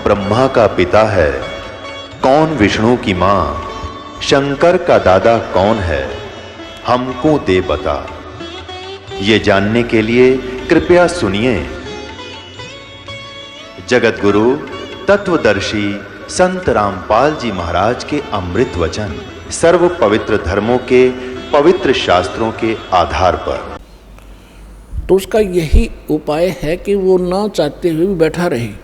ब्रह्मा का पिता है, कौन विष्णु की मां, शंकर का दादा कौन है, हमको दे बता। ये जानने के लिए कृपया सुनिए। जगत गुरु तत्वदर्शी संत रामपाल जी महाराज के अमृत वचन सर्व पवित्र धर्मों के पवित्र शास्त्रों के आधार पर। तो उसका यही उपाय है कि वो ना चाहते हुए भी बैठा रहे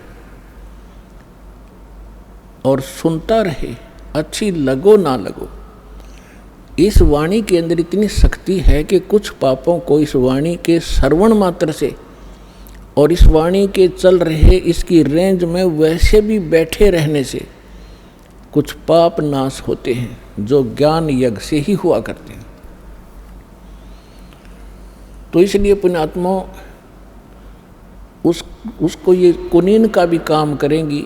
और सुनता रहे, अच्छी लगो ना लगो। इस वाणी के अंदर इतनी शक्ति है कि कुछ पापों को इस वाणी के श्रवण मात्र से और इस वाणी के चल रहे इसकी रेंज में वैसे भी बैठे रहने से कुछ पाप नाश होते हैं, जो ज्ञान यज्ञ से ही हुआ करते हैं। तो इसलिए पुण्यात्माओं उसको ये कुनीन का भी काम करेंगी,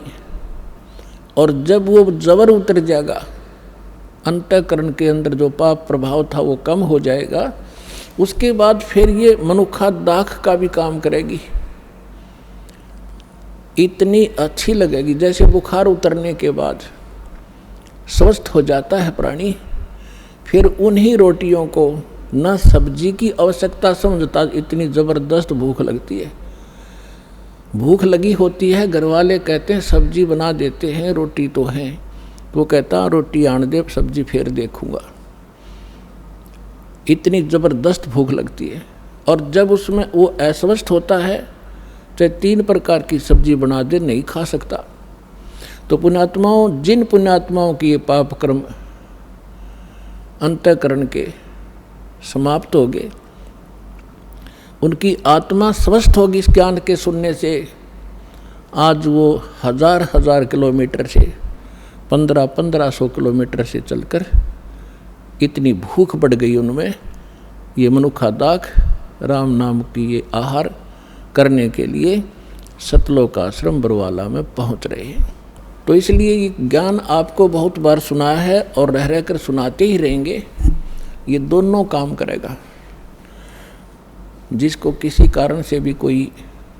और जब वो जबर उतर जाएगा, अंतःकरण के अंदर जो पाप प्रभाव था वो कम हो जाएगा, उसके बाद फिर ये मनुखा दाख का भी काम करेगी। इतनी अच्छी लगेगी जैसे बुखार उतरने के बाद स्वस्थ हो जाता है प्राणी, फिर उन्हीं रोटियों को न सब्जी की आवश्यकता समझता, इतनी ज़बरदस्त भूख लगती है। भूख लगी होती है, घर वाले कहते हैं सब्जी बना देते हैं, रोटी तो है, तो कहता रोटी आन दे, सब्जी फिर देखूंगा। इतनी ज़बरदस्त भूख लगती है। और जब उसमें वो अस्वस्थ होता है, चाहे 3 प्रकार की सब्जी बना दे, नहीं खा सकता। तो पुण्यात्माओं, जिन पुण्यात्माओं की ये पाप कर्म अंतःकरण के समाप्त हो गए, उनकी आत्मा स्वस्थ होगी इस ज्ञान के सुनने से। आज वो हजार किलोमीटर से 1500 किलोमीटर से चलकर इतनी भूख बढ़ गई उनमें, ये मनुखा दाख राम नाम की ये आहार करने के लिए सतलोक आश्रम बरवाला में पहुंच रहे हैं। तो इसलिए ये ज्ञान आपको बहुत बार सुनाया है और रह कर सुनाते ही रहेंगे। ये दोनों काम करेगा। जिसको किसी कारण से भी कोई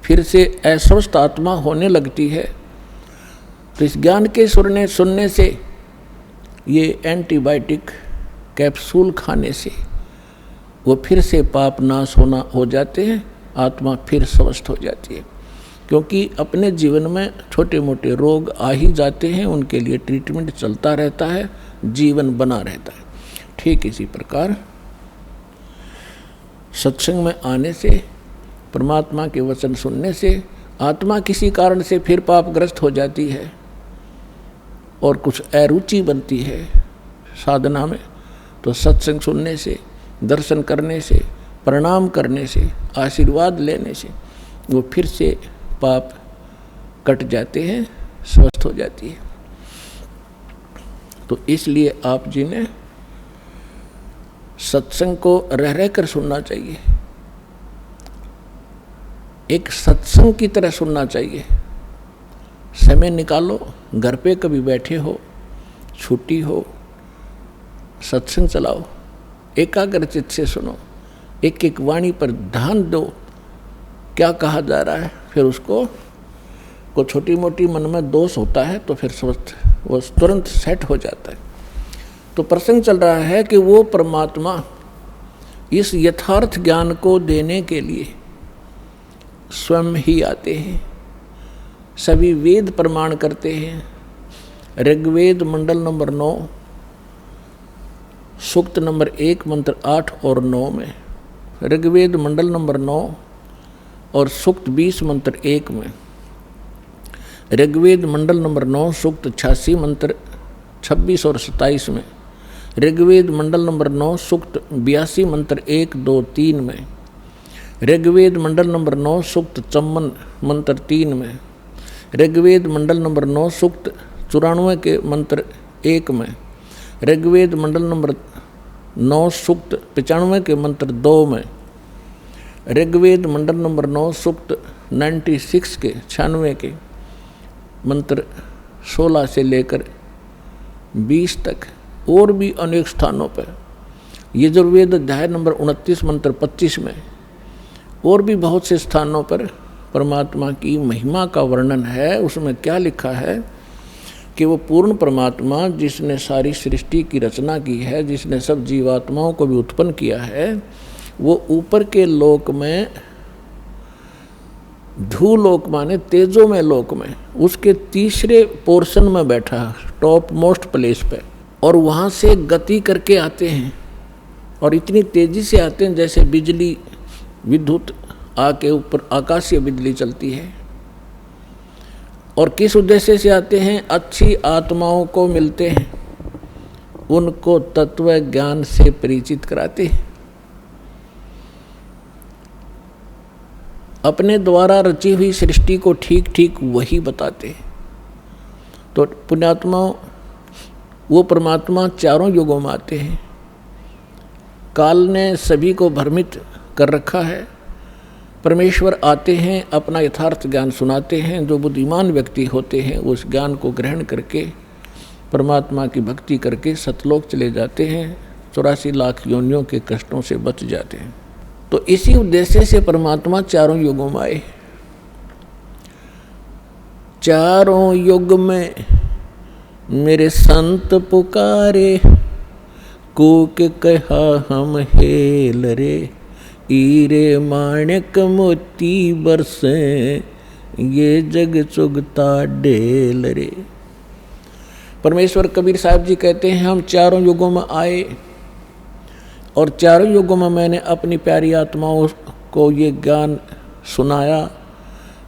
फिर से अस्वस्थ आत्मा होने लगती है, तो इस ज्ञान के सुनने से, ये एंटीबायोटिक कैप्सूल खाने से वो फिर से पाप नाश हो जाते हैं, आत्मा फिर स्वस्थ हो जाती है। क्योंकि अपने जीवन में छोटे मोटे रोग आ ही जाते हैं, उनके लिए ट्रीटमेंट चलता रहता है, जीवन बना रहता है। ठीक इसी प्रकार सत्संग में आने से, परमात्मा के वचन सुनने से आत्मा किसी कारण से फिर पापग्रस्त हो जाती है और कुछ अरुचि बनती है साधना में, तो सत्संग सुनने से, दर्शन करने से, प्रणाम करने से, आशीर्वाद लेने से वो फिर से पाप कट जाते हैं, स्वस्थ हो जाती है। तो इसलिए आप जी ने सत्संग को रह कर सुनना चाहिए, एक सत्संग की तरह सुनना चाहिए। समय निकालो, घर पे कभी बैठे हो, छुट्टी हो, सत्संग चलाओ, एकाग्र चित्त से सुनो, एक एक वाणी पर ध्यान दो, क्या कहा जा रहा है। फिर उसको को छोटी मोटी मन में दोष होता है तो फिर स्वस्थ वो तुरंत सेट हो जाता है। तो प्रसंग चल रहा है कि वो परमात्मा इस यथार्थ ज्ञान को देने के लिए स्वयं ही आते हैं। सभी वेद प्रमाण करते हैं। ऋग्वेद मंडल नंबर 9 सूक्त नंबर 1 मंत्र 8 और 9 में, ऋग्वेद मंडल नंबर 9 और सूक्त 20 मंत्र 1 में, ऋग्वेद मंडल नंबर 9 सूक्त 86 मंत्र 26 और 27 में, ऋग्वेद मंडल नंबर 9 सूक्त 82 मंत्र 1, 2, 3 में, ऋग्वेद मंडल नंबर 9 सूक्त 54 मंत्र 3 में, ऋग्वेद मंडल नंबर 9 सूक्त 94 के मंत्र 1 में, ऋग्वेद मंडल नंबर 9 सूक्त 95 के मंत्र 2 में, ऋग्वेद मंडल नंबर 9 सूक्त 96 के 96 के मंत्र 16 से लेकर 20 तक, और भी अनेक स्थानों पर, यजुर्वेद अध्याय नंबर 29 मंत्र 25 में, और भी बहुत से स्थानों पर परमात्मा की महिमा का वर्णन है, उसमें क्या लिखा है कि वो पूर्ण परमात्मा जिसने सारी सृष्टि की रचना की है, जिसने सब जीवात्माओं को भी उत्पन्न किया है, वो ऊपर के लोक में, धूलोक माने तेजो में लोक में, उसके तीसरे पोर्शन में बैठा, टॉप मोस्ट प्लेस पे, और वहाँ से गति करके आते हैं और इतनी तेजी से आते हैं जैसे बिजली, विद्युत आके ऊपर आकाशीय बिजली चलती है। और किस उद्देश्य से आते हैं? अच्छी आत्माओं को मिलते हैं, उनको तत्व ज्ञान से परिचित कराते हैं, अपने द्वारा रची हुई सृष्टि को ठीक ठीक वही बताते हैं। तो पुण्यात्मा वो परमात्मा चारों युगों में आते हैं। काल ने सभी को भ्रमित कर रखा है। परमेश्वर आते हैं, अपना यथार्थ ज्ञान सुनाते हैं। जो बुद्धिमान व्यक्ति होते हैं उस ज्ञान को ग्रहण करके परमात्मा की भक्ति करके सतलोक चले जाते हैं, 84 लाख योनियों के कष्टों से बच जाते हैं। तो इसी उद्देश्य से परमात्मा चारों युगों में आए। चारों युग में मेरे संत पुकारे, कूक कहा हम हेल रे, हीरे माणिक मोती बरसे, ये जग चुगता ढेल रे। परमेश्वर कबीर साहब जी कहते हैं हम चारों युगों में आए और चारों युगों में मैंने अपनी प्यारी आत्माओं को ये ज्ञान सुनाया।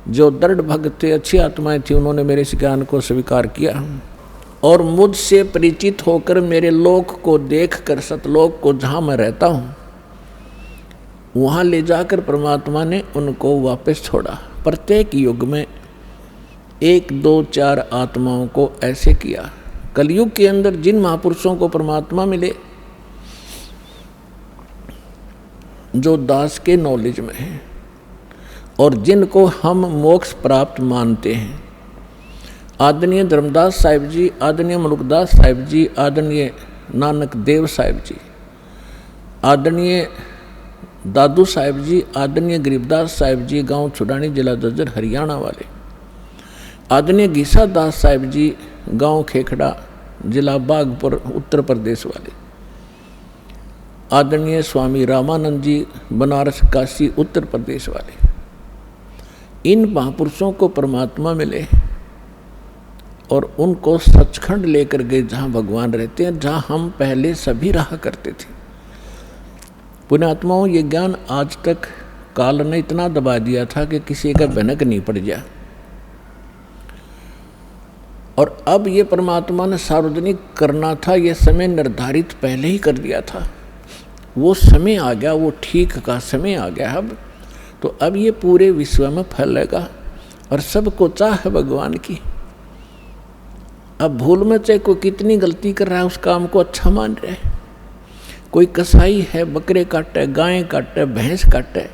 जो दृढ़ भक्त थे, अच्छी आत्माएं थी, उन्होंने मेरे इस ज्ञान को स्वीकार किया और मुझसे परिचित होकर मेरे लोक को देखकर, सतलोक को जहाँ मैं रहता हूँ, वहाँ ले जाकर परमात्मा ने उनको वापस छोड़ा। प्रत्येक युग में 1, 2, 4 आत्माओं को ऐसे किया। कलयुग के अंदर जिन महापुरुषों को परमात्मा मिले, जो दास के नॉलेज में हैं और जिनको हम मोक्ष प्राप्त मानते हैं, आदरणीय धर्मदास साहिब जी, आदरणीय मलुकदास साहिब जी, आदरणीय नानक देव साहिब जी, आदरणीय दादू साहिब जी, आदरणीय गरीबदास साहिब जी, गांव छुड़ानी, जिला जज्जर, हरियाणा वाले, आदरणीय गीसा दास साहिब जी, गांव खेखड़ा, जिला बागपुर, उत्तर प्रदेश वाले, आदरणीय स्वामी रामानंद जी, बनारस, काशी, उत्तर प्रदेश वाले, इन महापुरुषों को परमात्मा मिले और उनको सचखंड लेकर गए जहाँ भगवान रहते हैं, जहाँ हम पहले सभी रहा करते थे। पुण्यात्माओं, ये ज्ञान आज तक काल ने इतना दबा दिया था कि किसी का भनक नहीं पड़ गया, और अब ये परमात्मा ने सार्वजनिक करना था, ये समय निर्धारित पहले ही कर दिया था। वो समय आ गया, वो ठीक का समय आ गया अब। तो अब ये पूरे विश्व में फैलेगा और सबको चाह है भगवान की। अब भूल में चाहे कोई कितनी गलती कर रहा है, उस काम को अच्छा मान रहा है। कोई कसाई है, बकरे काटे, गायें काटे, भैंस काटे,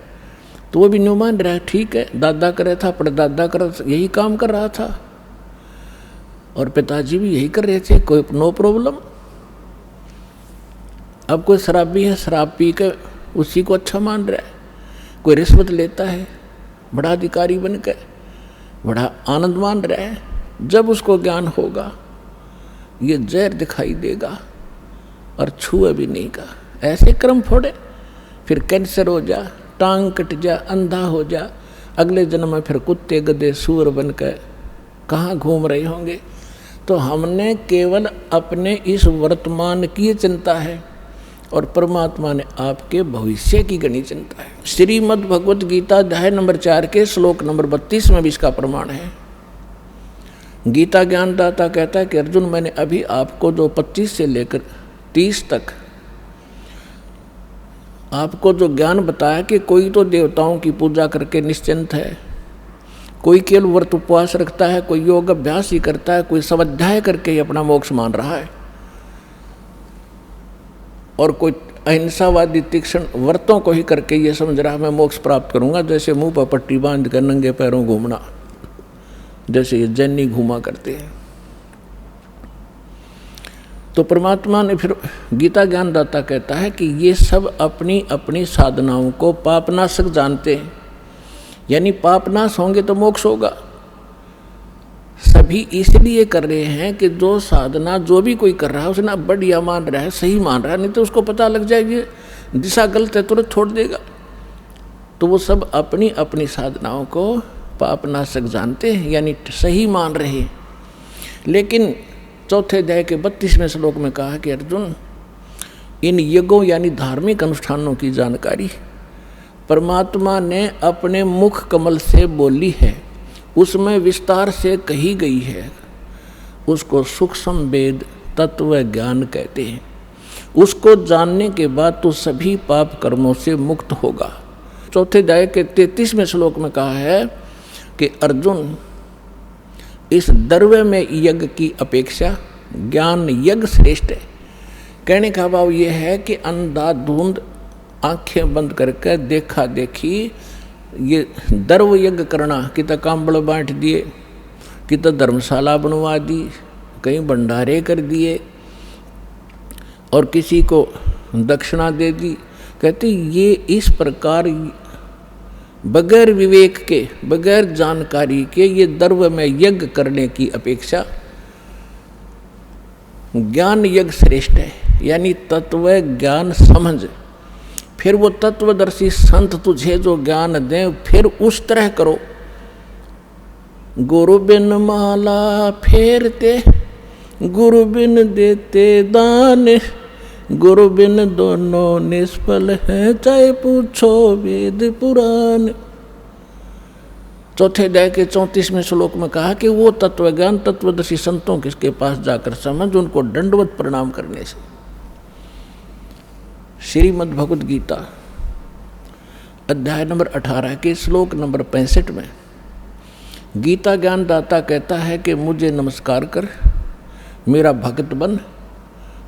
तो वो भी न्यू मान रहा है, ठीक है, दादा करे था, परदादा करे, यही काम कर रहा था और पिताजी भी यही कर रहे थे, कोई नो प्रॉब्लम। अब कोई शराबी है, शराब पी के उसी को अच्छा मान रहा है। कोई रिश्वत लेता है, बड़ा अधिकारी बन के बड़ा आनंद मान रहा है। जब उसको ज्ञान होगा ये जहर दिखाई देगा और छुए भी नहीं का। ऐसे कर्म फोड़े, फिर कैंसर हो जा, टांग कट जा, अंधा हो जा, अगले जन्म में फिर कुत्ते गधे सूअर बन के कहाँ घूम रहे होंगे। तो हमने केवल अपने इस वर्तमान की चिंता है और परमात्मा ने आपके भविष्य की गणी चिंता है। श्रीमद् भगवत गीता अध्याय नंबर 4 के श्लोक नंबर 32 में भी इसका प्रमाण है। गीता ज्ञानदाता कहता है कि अर्जुन, मैंने अभी आपको जो 25 से लेकर 30 तक आपको जो ज्ञान बताया कि कोई तो देवताओं की पूजा करके निश्चिंत है, कोई केवल व्रत उपवास रखता है, कोई योग अभ्यास ही करता है, कोई स्वाध्याय करके ही अपना मोक्ष मान रहा है, और कोई अहिंसावादी तीक्ष्ण व्रतों को ही करके ये समझ रहा है मैं मोक्ष प्राप्त करूंगा। जैसे मुंह पर पट्टी बांध कर नंगे पैरों घूमना, जैसे ये जैनी घूमा करते हैं। तो परमात्मा ने फिर गीता ज्ञानदाता कहता है कि ये सब अपनी अपनी साधनाओं को पापनाशक जानते हैं। यानी पाप नाश होंगे तो मोक्ष होगा। सभी इसलिए कर रहे हैं कि जो साधना जो भी कोई कर रहा है उसने बढ़िया मान रहा है, सही मान रहा है, नहीं तो उसको पता लग जाएगी दिशा गलत है तुरंत छोड़ देगा। तो वो सब अपनी अपनी साधनाओं को पाप नाशक जानते हैं, यानी सही मान रहे। लेकिन चौथे अध्याय के 32वें श्लोक में कहा कि अर्जुन, इन यज्ञों यानी धार्मिक अनुष्ठानों की जानकारी परमात्मा ने अपने मुख कमल से बोली है, उसमें विस्तार से कही गई है, उसको सूक्ष्म वेद तत्व ज्ञान कहते हैं। उसको जानने के बाद तो सभी पाप कर्मों से मुक्त होगा। चौथे अध्याय के 33वें श्लोक में कहा है कि अर्जुन, इस द्रव्य में यज्ञ की अपेक्षा ज्ञान यज्ञ श्रेष्ठ है। कहने का भाव यह है कि अंधाधुंध आंखें बंद करके देखा देखी ये द्रव्य यज्ञ करना, कि तो कांबड़ बांट दिए, कि तो धर्मशाला बनवा दी, कहीं भंडारे कर दिए और किसी को दक्षिणा दे दी। कहते ये इस प्रकार बगैर विवेक के, बगैर जानकारी के ये द्रव्य में यज्ञ करने की अपेक्षा ज्ञान यज्ञ श्रेष्ठ है। यानी तत्व ज्ञान समझ, फिर वो तत्वदर्शी संत तुझे जो ज्ञान दें, फिर उस तरह करो। गुरु बिन माला फेरते, गुरु बिन देते दान, गुरु बिन दोनों निष्फल हैं, चाहे पूछो वेद पुराण। चौथे अध्याय के 34वें श्लोक में कहा कि वो तत्वज्ञान तत्वदर्शी संतों किसके पास जाकर समझ, उनको दंडवत प्रणाम करने से। श्रीमद् भगवद गीता अध्याय नंबर 18 के श्लोक नंबर 65 में गीता ज्ञान दाता कहता है कि मुझे नमस्कार कर, मेरा भक्त बन,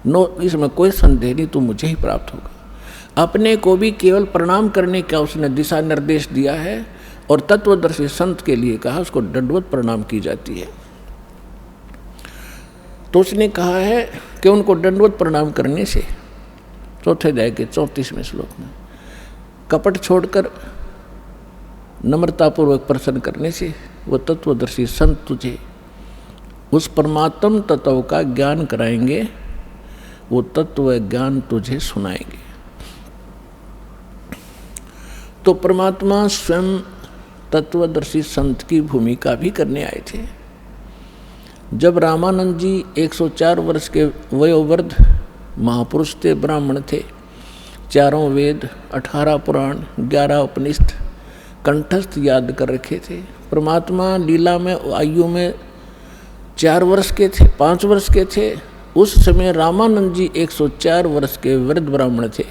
नो इसमें कोई संदेह नहीं, तू मुझे ही प्राप्त होगा। अपने को भी केवल प्रणाम करने का उसने दिशा निर्देश दिया है और तत्वदर्शी संत के लिए कहा उसको दंडवत प्रणाम की जाती है। तो उसने कहा है कि उनको दंडवत प्रणाम करने से, चौथे अध्याय के 34वें श्लोक में, कपट छोड़कर नम्रतापूर्वक प्रसन्न करने से वो तत्वदर्शी संत तुझे उस परमात्म तत्व का ज्ञान कराएंगे, वो तत्व ज्ञान तुझे सुनाएंगे। तो परमात्मा स्वयं तत्वदर्शी संत की भूमिका भी करने आए थे। जब रामानंद जी 104 वर्ष के वयोवृद्ध महापुरुष थे, ब्राह्मण थे, 4 वेद, 18 पुराण, 11 उपनिषद कंठस्थ याद कर रखे थे। परमात्मा लीला में आयु में 4 वर्ष के थे, 5 वर्ष के थे। उस समय रामानंद जी 104 वर्ष के वृद्ध ब्राह्मण थे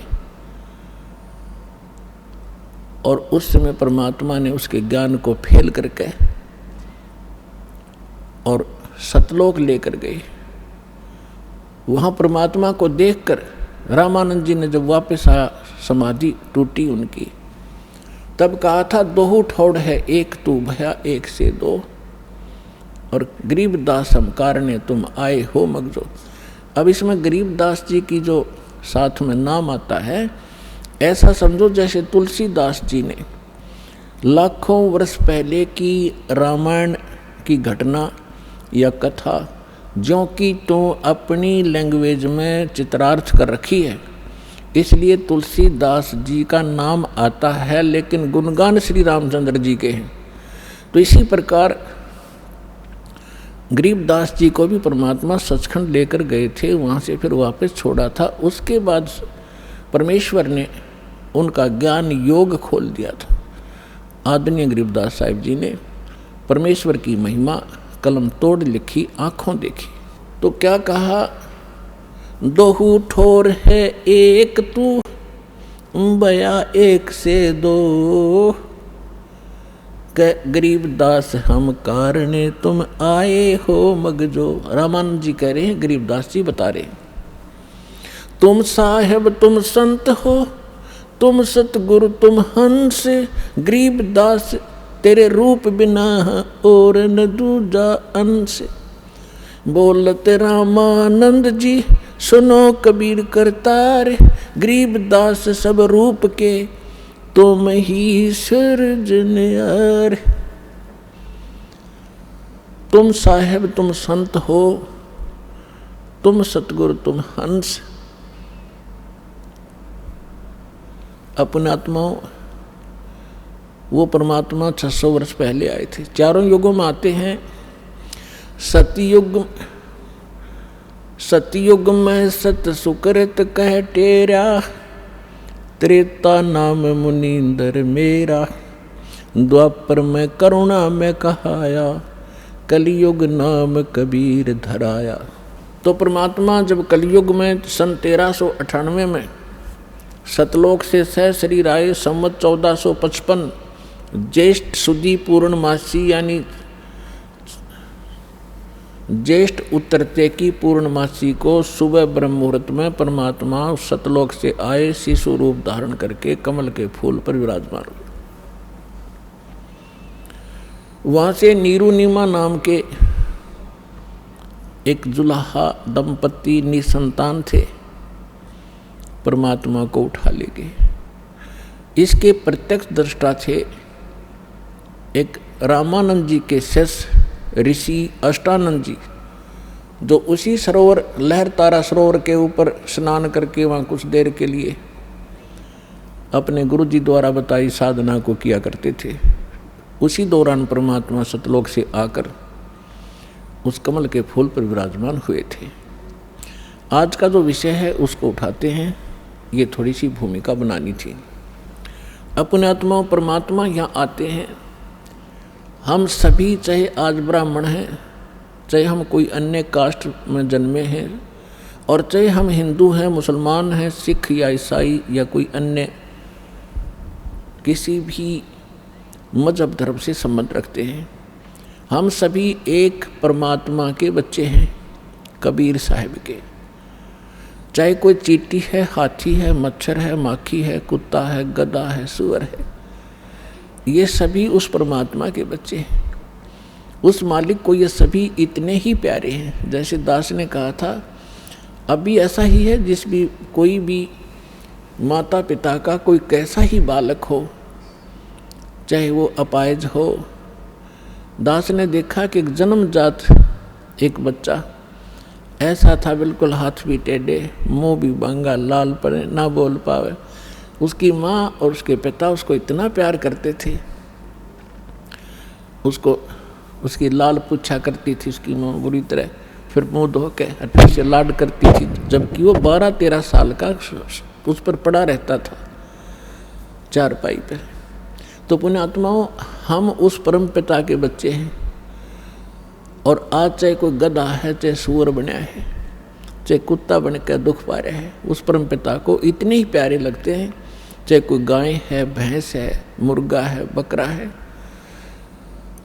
और उस समय परमात्मा ने उसके ज्ञान को फेल करके और सतलोक लेकर गए। वहाँ परमात्मा को देखकर रामानंद जी ने जब वापस आया, समाधि टूटी उनकी, तब कहा था दोहु ठौड़ है एक तू भया एक से दो, और गरीबदास हम कारणे तुम आए हो मगजो। अब इसमें गरीबदास जी की जो साथ में नाम आता है, ऐसा समझो जैसे तुलसीदास जी ने लाखों वर्ष पहले की रामायण की घटना या कथा जो कि तो अपनी लैंग्वेज में चित्रार्थ कर रखी है, इसलिए तुलसीदास जी का नाम आता है, लेकिन गुणगान श्री रामचंद्र जी के हैं। तो इसी प्रकार गरीबदास जी को भी परमात्मा सचखंड लेकर गए थे, वहाँ से फिर वापस छोड़ा था। उसके बाद परमेश्वर ने उनका ज्ञान योग खोल दिया था। आदरणीय गरीबदास साहिब जी ने परमेश्वर की महिमा कलम तोड़ लिखी, आँखों देखी। तो क्या कहा, दोहु ठोर है एक तू बया एक से दो, गरीबदास हम कारणे तुम आए हो मगजो। रामानंद जी कह रहे हैं, गरीबदास जी बता रहे हैं, तुम साहेब तुम संत हो, तुम सतगुरु तुम हंस, गरीबदास तेरे रूप बिना और न दूजा अंश। बोलते रामानंद जी सुनो कबीर करतार, गरीबदास सब रूप के तुम ही सृजनहार। तुम साहेब तुम संत हो, तुम सतगुरु तुम हंस। अपने आत्माओं, वो परमात्मा 600 वर्ष पहले आए थे। चारों युगों में आते हैं। सतयुग में सत सुकृत कह टेरा, त्रेता नाम मुनींदर मेरा। द्वापर में करुणा में कहाया, कलयुग नाम कबीर धराया। तो परमात्मा जब कलयुग में सन 1398 में सतलोक से सह शरीर आए, संवत 1455 ज्येष्ठ सुदी पूर्णमासी यानी ज्येष्ठ उतरते की पूर्णमासी को सुबह ब्रह्म मुहूर्त में परमात्मा सतलोक से आए, शिशु रूप धारण करके कमल के फूल पर विराजमान हुए। वहां से नीरुनिमा नाम के एक जुलाहा दंपति निसंतान थे, परमात्मा को उठा ले गए। इसके प्रत्यक्ष दृष्टा थे एक रामानंद जी के शिष्य ऋषि अष्टानंद जी, जो उसी सरोवर लहर तारा सरोवर के ऊपर स्नान करके वहाँ कुछ देर के लिए अपने गुरु जी द्वारा बताई साधना को किया करते थे। उसी दौरान परमात्मा सतलोक से आकर उस कमल के फूल पर विराजमान हुए थे। आज का जो विषय है उसको उठाते हैं, ये थोड़ी सी भूमिका बनानी थी। अपने आत्मा परमात्मा यहाँ आते हैं। हम सभी, चाहे आज ब्राह्मण हैं, चाहे हम कोई अन्य कास्ट में जन्मे हैं, और चाहे हम हिंदू हैं, मुसलमान हैं, सिख या ईसाई या कोई अन्य किसी भी मजहब धर्म से संबंध रखते हैं, हम सभी एक परमात्मा के बच्चे हैं, कबीर साहिब के। चाहे कोई चींटी है, हाथी है, मच्छर है, माखी है, कुत्ता है, गधा है, सूअर है, ये सभी उस परमात्मा के बच्चे हैं। उस मालिक को ये सभी इतने ही प्यारे हैं। जैसे दास ने कहा था, अभी ऐसा ही है जिस भी कोई भी माता पिता का कोई कैसा ही बालक हो, चाहे वो अपाहिज हो। दास ने देखा कि एक जन्मजात एक बच्चा ऐसा था, बिल्कुल हाथ भी टेढ़े, मुंह भी बांगा, लाल पड़े, ना बोल पावे। उसकी माँ और उसके पिता उसको इतना प्यार करते थे, उसको उसकी लाल पूछा करती थी उसकी माँ बुरी तरह, फिर मुँह धो के अच्छे से लाड करती थी, जबकि वो 12-13 साल का उस पर पड़ा रहता था चारपाई पर। तो पुण्यात्माओं, हम उस परम पिता के बच्चे हैं। और आज चाहे कोई गधा है, चाहे सूअर बना है, चाहे कुत्ता बन कर दुख पा रहे हैं, उस परम पिता को इतने ही प्यारे लगते हैं। चाहे कोई गाय है, भैंस है, मुर्गा है, बकरा है,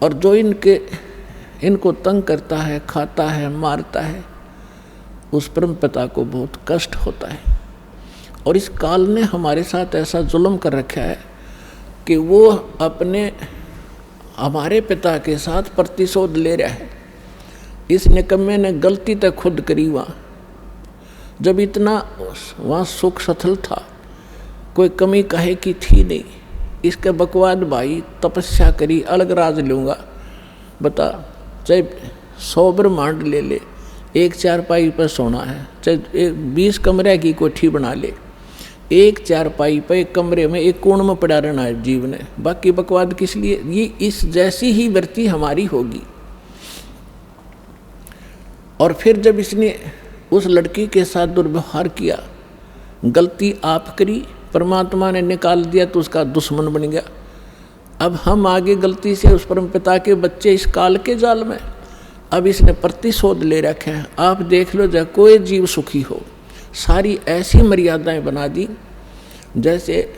और जो इनको तंग करता है, खाता है, मारता है, उस परम पिता को बहुत कष्ट होता है। और इस काल ने हमारे साथ ऐसा जुल्म कर रखा है कि वो हमारे पिता के साथ प्रतिशोध ले रहा है। इस निकम्मे ने गलती तक खुद करी वहाँ, जब इतना वहाँ सुख सथल था, कोई कमी कहे की थी नहीं। इसके बकवाद भाई तपस्या करी, अलग राज लूँगा, बता, चाहे 100 ब्रह्मांड ले ले, एक चारपाई पर सोना है, चाहे 20 कमरे की कोठी बना ले, एक चारपाई पर एक कमरे में एक कोण में पड़ा रहना है जीव ने, बाकी बकवाद किस लिए। ये इस जैसी ही वृत्ति हमारी होगी। और फिर जब इसने उस लड़की के साथ दुर्व्यवहार किया, गलती आप करी, परमात्मा ने निकाल दिया तो उसका दुश्मन बन गया। अब हम आगे गलती से उस परम पिता के बच्चे इस काल के जाल में, अब इसने प्रतिशोध ले रखा है। आप देख लो, जब कोई जीव सुखी हो, सारी ऐसी मर्यादाएं बना दी। जैसे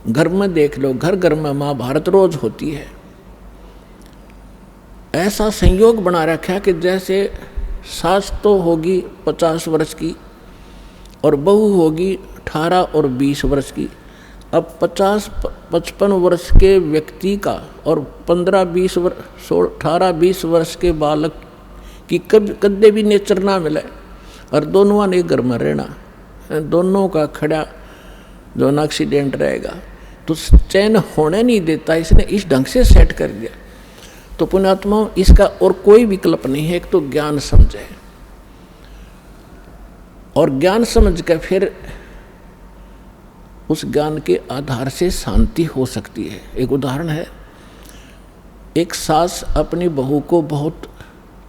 घर में देख लो, घर घर में महाभारत रोज होती है। ऐसा संयोग बना रखा कि जैसे सास तो होगी 50 वर्ष की और बहू होगी 18 और 20 वर्ष की। अब 50-55 वर्ष के व्यक्ति का और 18-20 वर्ष के बालक की कदे भी नेचर ना मिले, और दोनों ने घर में रहना, दोनों का खड़ा जो एक्सीडेंट रहेगा। तो चैन होने नहीं देता, इसने इस ढंग से सेट कर दिया। तो पुण्यात्मा इसका और कोई विकल्प नहीं है, एक तो ज्ञान समझे और ज्ञान समझ कर फिर उस ज्ञान के आधार से शांति हो सकती है। एक उदाहरण है, एक सास अपनी बहू को बहुत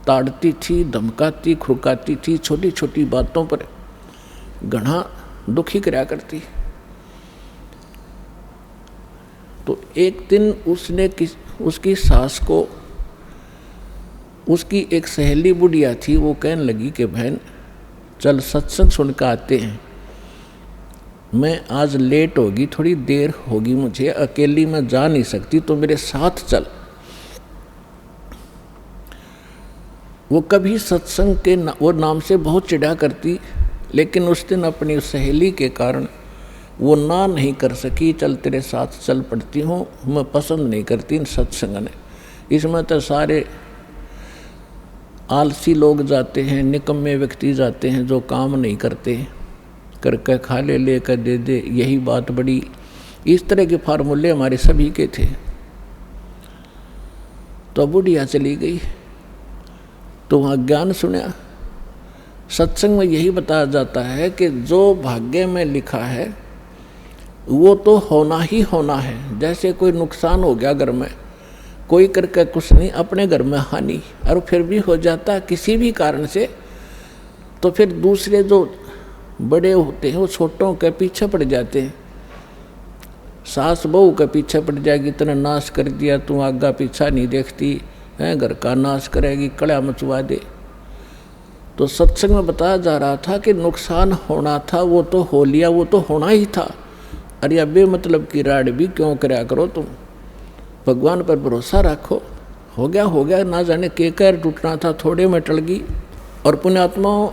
ताड़ती थी, धमकाती, खुरकाती थी, छोटी छोटी बातों पर घना दुखी कराया करती। तो एक दिन उसने उसकी सास को, उसकी एक सहेली बुढ़िया थी, वो कहने लगी कि बहन चल सत्संग सुन कर आते हैं, मैं आज लेट होगी, थोड़ी देर होगी, मुझे अकेली मैं जा नहीं सकती, तो मेरे साथ चल। वो कभी सत्संग के वो नाम से बहुत चिढ़ा करती, लेकिन उस दिन अपनी सहेली के कारण वो ना नहीं कर सकी, चल तेरे साथ चल पड़ती हूँ, मैं पसंद नहीं करती इन सत्संग ने, इसमें तो सारे आलसी लोग जाते हैं, निकम्मे व्यक्ति जाते हैं जो काम नहीं करते, करके खा ले कर दे दे, यही बात बड़ी, इस तरह के फार्मूले हमारे सभी के थे। तो बुढ़िया चली गई, तो वहाँ ज्ञान सुना। सत्संग में यही बताया जाता है कि जो भाग्य में लिखा है वो तो होना ही होना है। जैसे कोई नुकसान हो गया घर में, कोई करके कुछ नहीं, अपने घर में हानि, और फिर भी हो जाता किसी भी कारण से, तो फिर दूसरे जो बड़े होते हैं वो छोटों के पीछे पड़ जाते हैं। सास बहू के पीछे पड़ जाएगी, तेने नाश कर दिया, तू आगा पीछा नहीं देखती है, घर का नाश करेगी, कड़ा मचवा दे। तो सत्संग में बताया जा रहा था कि नुकसान होना था वो तो हो लिया, वो तो होना ही था। अरे अब बेमतलब की राड भी क्यों कराया करो, तुम भगवान पर भरोसा रखो, हो गया, ना जाने के कैर टूटना था, थोड़े में टल गई। और पुण्यात्माओं,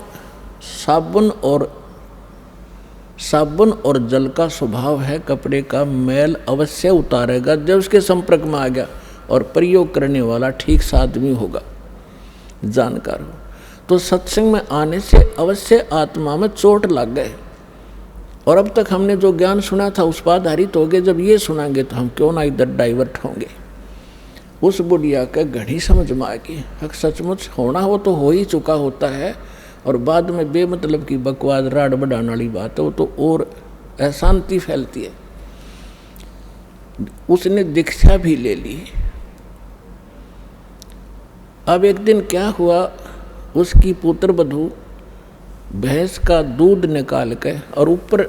साबुन और जल का स्वभाव है कपड़े का मैल अवश्य उतारेगा जब उसके संपर्क में आ गया, और प्रयोग करने वाला ठीक सा आदमी होगा, जानकार हो। तो सत्संग में आने से अवश्य आत्मा में चोट लग गए, और अब तक हमने जो ज्ञान सुना था उस पर आधारित हो गए, जब ये सुनाएंगे तो हम क्यों ना इधर डाइवर्ट होंगे। उस बुढ़िया का घनी समझ में आएगी, सचमुच होना हो तो हो ही चुका होता है, और बाद में बेमतलब की बकवास राड बढ़ाने वाली बात है वो तो और अशांति फैलती है। उसने दीक्षा भी ले ली। अब एक दिन क्या हुआ, उसकी पुत्र बधू भैंस का दूध निकाल के और ऊपर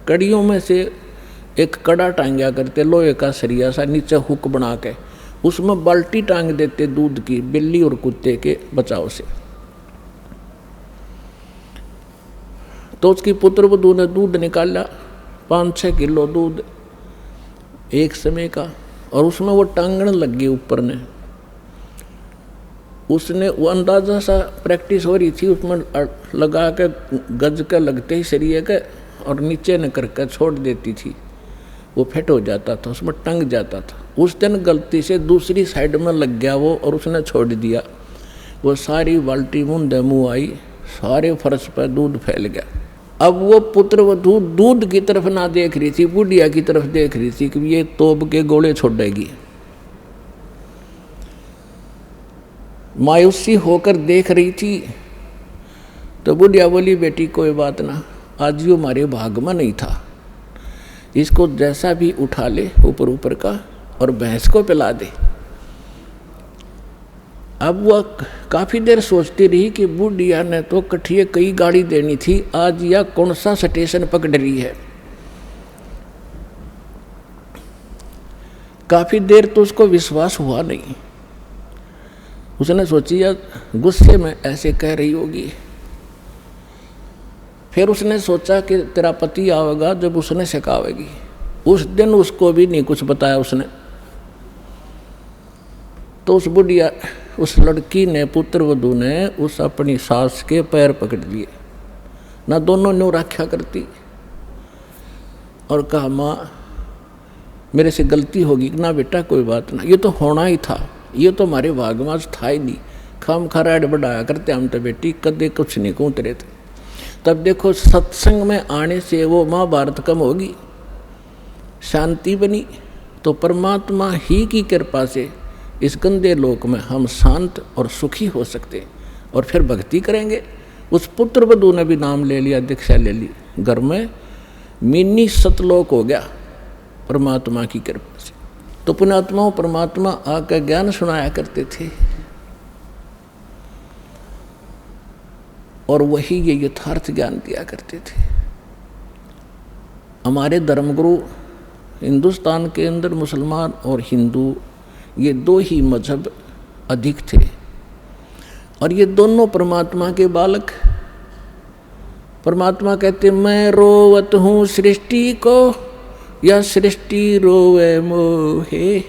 कड़ियों में से एक कड़ा टांगा करते, लोहे का सरिया सा, नीचे हुक बना के उसमें बाल्टी टांग देते दूध की, बिल्ली और कुत्ते के बचाव से। तो उसकी पुत्र वधू ने दूध निकाला, 5-6 किलो दूध एक समय का, और उसमें वो टांगने लग गई ऊपर ने। उसने वो अंदाजा सा प्रैक्टिस हो रही थी, उसमें लगा के गज के लगते ही सरिये के और नीचे न करके छोड़ देती थी, वो फिट हो जाता था, उसमें टंग जाता था। उस दिन गलती से दूसरी साइड में लग गया वो, और उसने छोड़ दिया। वो सारी बाल्टी मुंह मुँह आई, सारे फर्श पर दूध फैल गया। अब वो पुत्र वधू दूध की तरफ ना देख रही थी, बुढ़िया की तरफ देख रही थी कि ये तोप के गोले छोड़ेगी। मायूसी होकर देख रही थी। तो बुढ़िया बोली, बेटी कोई बात ना, आज यो हमारे भाग में नहीं था, इसको जैसा भी उठा ले ऊपर ऊपर का और भैंस को पिला दे। अब वह काफ़ी देर सोचती रही कि बुढ़िया ने तो कठिए कई गाड़ी देनी थी, आज या कौन सा स्टेशन पकड़ रही है। काफ़ी देर तो उसको विश्वास हुआ नहीं। उसने सोची यार गुस्से में ऐसे कह रही होगी। फिर उसने सोचा कि तेरा पति आएगा जब उसने सिखावेगी। उस दिन उसको भी नहीं कुछ बताया उसने। तो उस बुढ़िया, उस लड़की ने, पुत्र वधू ने उस अपनी सास के पैर पकड़ लिए, ना दोनों ने रक्षा करती, और कहा माँ मेरे से गलती होगी। ना बेटा कोई बात ना, ये तो होना ही था, ये तो हमारे भाग में था ही नहीं, खाम खराड़ बढ़ाया करते हम तो बेटी, कदे कुछ नहीं कूट रहे थे। तब देखो सत्संग में आने से वो महाभारत कम होगी, शांति बनी तो परमात्मा ही की कृपा से इस गंदे लोक में हम शांत और सुखी हो सकते और फिर भक्ति करेंगे। उस पुत्र वधू ने भी नाम ले लिया, दीक्षा ले ली, घर में मिनी सतलोक हो गया परमात्मा की कृपा से। तो पुण्यात्माओं परमात्मा आकर ज्ञान सुनाया करते थे और वही ये यथार्थ ज्ञान दिया करते थे। हमारे धर्मगुरु हिंदुस्तान के अंदर मुसलमान और हिंदू ये दो ही मजहब अधिक थे और ये दोनों परमात्मा के बालक। परमात्मा कहते मैं रोवत हूँ सृष्टि को या सृष्टि रोवे मोहे,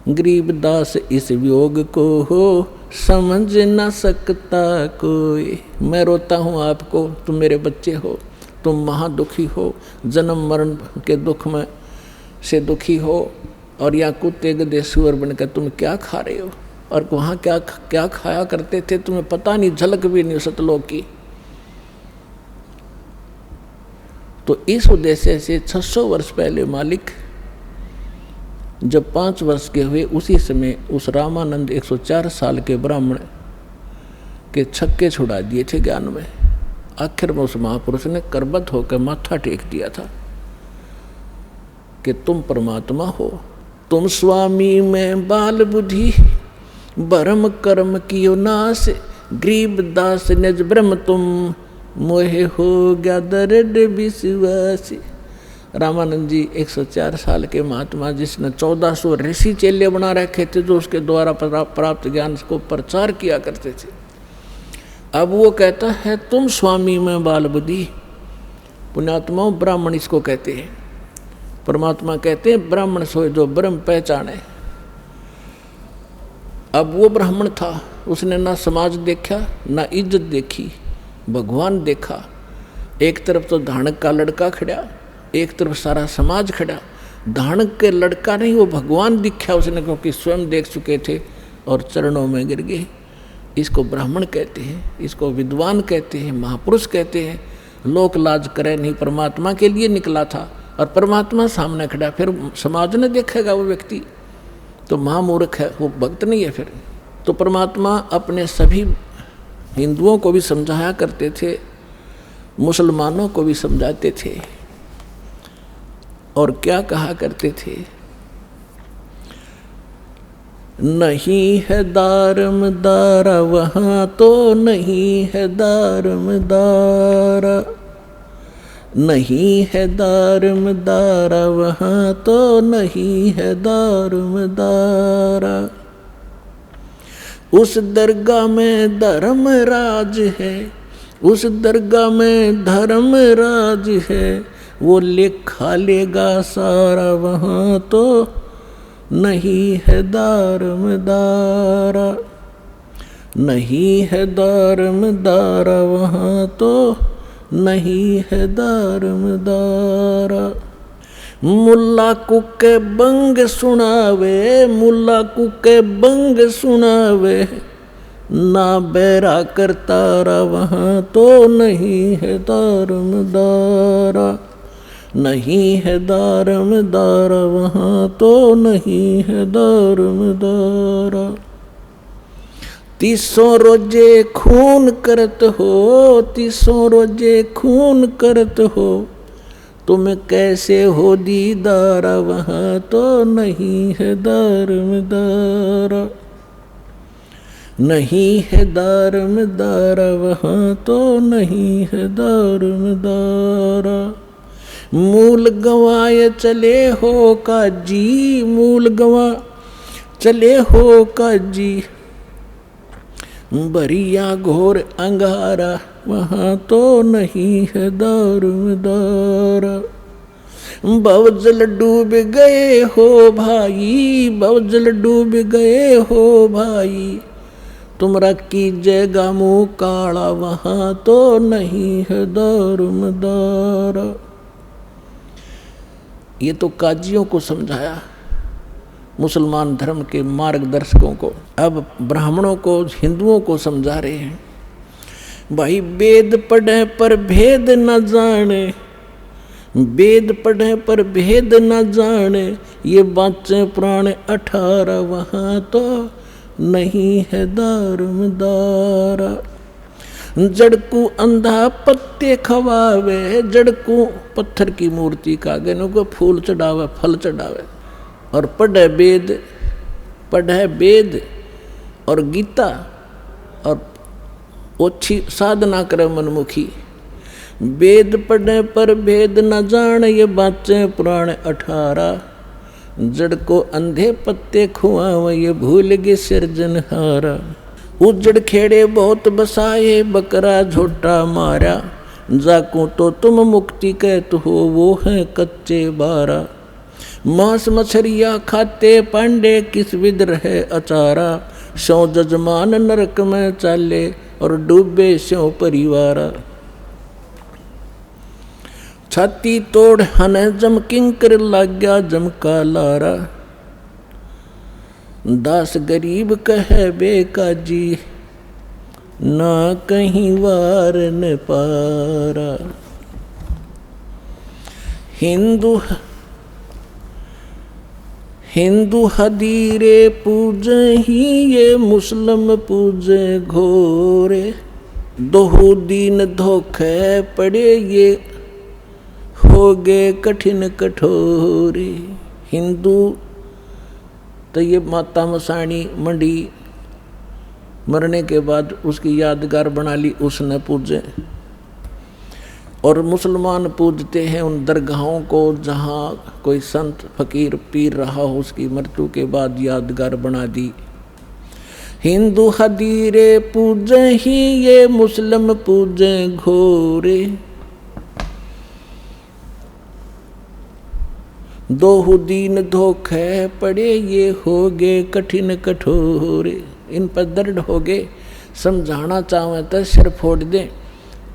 गरीबदास इस वियोग को हो समझ न सकता कोई। मैं रोता हूँ आपको, तुम मेरे बच्चे हो, तुम महादुखी हो, जन्म मरण के दुख में से दुखी हो और यहाँ कुत्ते गधे सुअर बनकर तुम क्या खा रहे हो और वहाँ क्या क्या खाया करते थे तुम्हें पता नहीं, झलक भी नहीं सतलोक की। तो इस उद्देश्य से 600 वर्ष पहले मालिक जब 5 वर्ष के हुए उसी समय उस रामानंद 104 साल के ब्राह्मण के छक्के छुड़ा दिए थे ज्ञान में। आखिर में उस महापुरुष ने करबद्ध होकर माथा टेक दिया था कि तुम परमात्मा हो, तुम स्वामी में बाल बुद्धि, भरम कर्म कियो नाश, गरीब दास निज ब्रह्म तुम, मोहे हो गया दर्द विश्वास। रामानंद जी 104 साल के महात्मा जिसने 1400 ऋषि चेले बना रखे थे जो उसके द्वारा प्राप्त ज्ञान को प्रचार किया करते थे। अब वो कहता है तुम स्वामी में बाल बुद्धि। पुण्यात्माओं ब्राह्मण इसको कहते हैं। परमात्मा कहते हैं ब्राह्मण सोए जो ब्रह्म पहचाने। अब वो ब्राह्मण था, उसने ना समाज देखा ना इज्जत देखी, भगवान देखा। एक तरफ तो धाणक का लड़का खड़ा, एक तरफ सारा समाज खड़ा। धाणक के लड़का नहीं वो भगवान दिखा उसने, क्योंकि स्वयं देख चुके थे और चरणों में गिर गए। इसको ब्राह्मण कहते हैं, इसको विद्वान कहते हैं, महापुरुष कहते हैं। लोक लाज करे नहीं, परमात्मा के लिए निकला था और परमात्मा सामने खड़ा, फिर समाज ने देखेगा वो व्यक्ति तो महामूर्ख है, वो भक्त नहीं है। फिर तो परमात्मा अपने सभी हिंदुओं को भी समझाया करते थे, मुसलमानों को भी समझाते थे और क्या कहा करते थे, नहीं है दारमदारा वहाँ तो नहीं है दारमदारा, नहीं है दारमदारा वहाँ तो नहीं है दारमदारा। उस दरगाह में धर्म राज है, उस दरगाह में धर्म राज है, वो लिखा लेगा सारा वहाँ तो नहीं है दारमदारा, नहीं है दारमदारा वहाँ तो नहीं है दारमदारा। मुल्ला कुके बंग सुनावे, मुल्ला कुके बंग सुनावे, ना बैरा करतारा वहाँ तो नहीं है दारमदारा, नहीं है दारमदारा वहाँ तो नहीं है दारमदारा। 300 रोजे खून करत हो, 300 रोजे खून करत हो, तुम कैसे हो दीदारा वहाँ तो नहीं है दारमदारा, नहीं है दारमदारा वहाँ तो नहीं है दारमदारा। मूल गवाए चले हो काजी, मूल गवा चले हो काजी, बरिया घोर अंगारा वहाँ तो नहीं है दारमदारा। भवजल डूब गए हो भाई, भवजल डूब गए हो भाई, तुमरा कीजिएगा मुँह काला वहाँ तो नहीं है दारमदारा। ये तो काजियों को समझाया, मुसलमान धर्म के मार्गदर्शकों को। अब ब्राह्मणों को, हिंदुओं को समझा रहे हैं भाई वेद पढ़े पर भेद न जाने, वेद पढ़े पर भेद न जाने, ये बातें पुराने 18, वहाँ तो नहीं है दारमदारा। जड़कू अंधा पत्ते खवावे, जड़कू पत्थर की मूर्ति का गनों को फूल चढ़ावे, फल चढ़ावे। और पढ़े वेद और गीता और ओछी साधना करे मनमुखी। वेद पढ़े पर भेद न जाने, ये बातें पुराने 18, जड़ को अंधे पत्ते खुआवे, ये भूल गे सिरजनहारा। उजड़ खेड़े बहुत बसाए, बकरा झोटा मारा, जाकू तो तुम मुक्ति कहत हो, वो है कच्चे बारा। मांस मछरिया खाते पांडे, किस विद रहे अचारा, सौ जजमान नरक में चाले, और डूबे स्यों परिवारा। छाती तोड़ हन जम किंकर लाग्या, जम का लारा। दास गरीब कहे बेकाजी, ना कहीं वार न पारा। हिंदू हदीरे पूजे ही, ये मुस्लिम पूजे घोरे। दोहु दीन धोखे पड़े, ये हो गए कठिन कठोरे। हिंदू तो ये माता मसाणी मंडी मरने के बाद उसकी यादगार बना ली, उसने पूजे। और मुसलमान पूजते हैं उन दरगाहों को जहाँ कोई संत फकीर पीर रहा हो, उसकी मृत्यु के बाद यादगार बना दी। हिंदू हदीरे पूजे ही, ये मुस्लिम पूजे घोरे। दोहु दीन धोखे पड़े, ये हो गए कठिन कठोरे। इन पर दर्द हो गए, समझाना चाहे तो सिर फोड़ दे,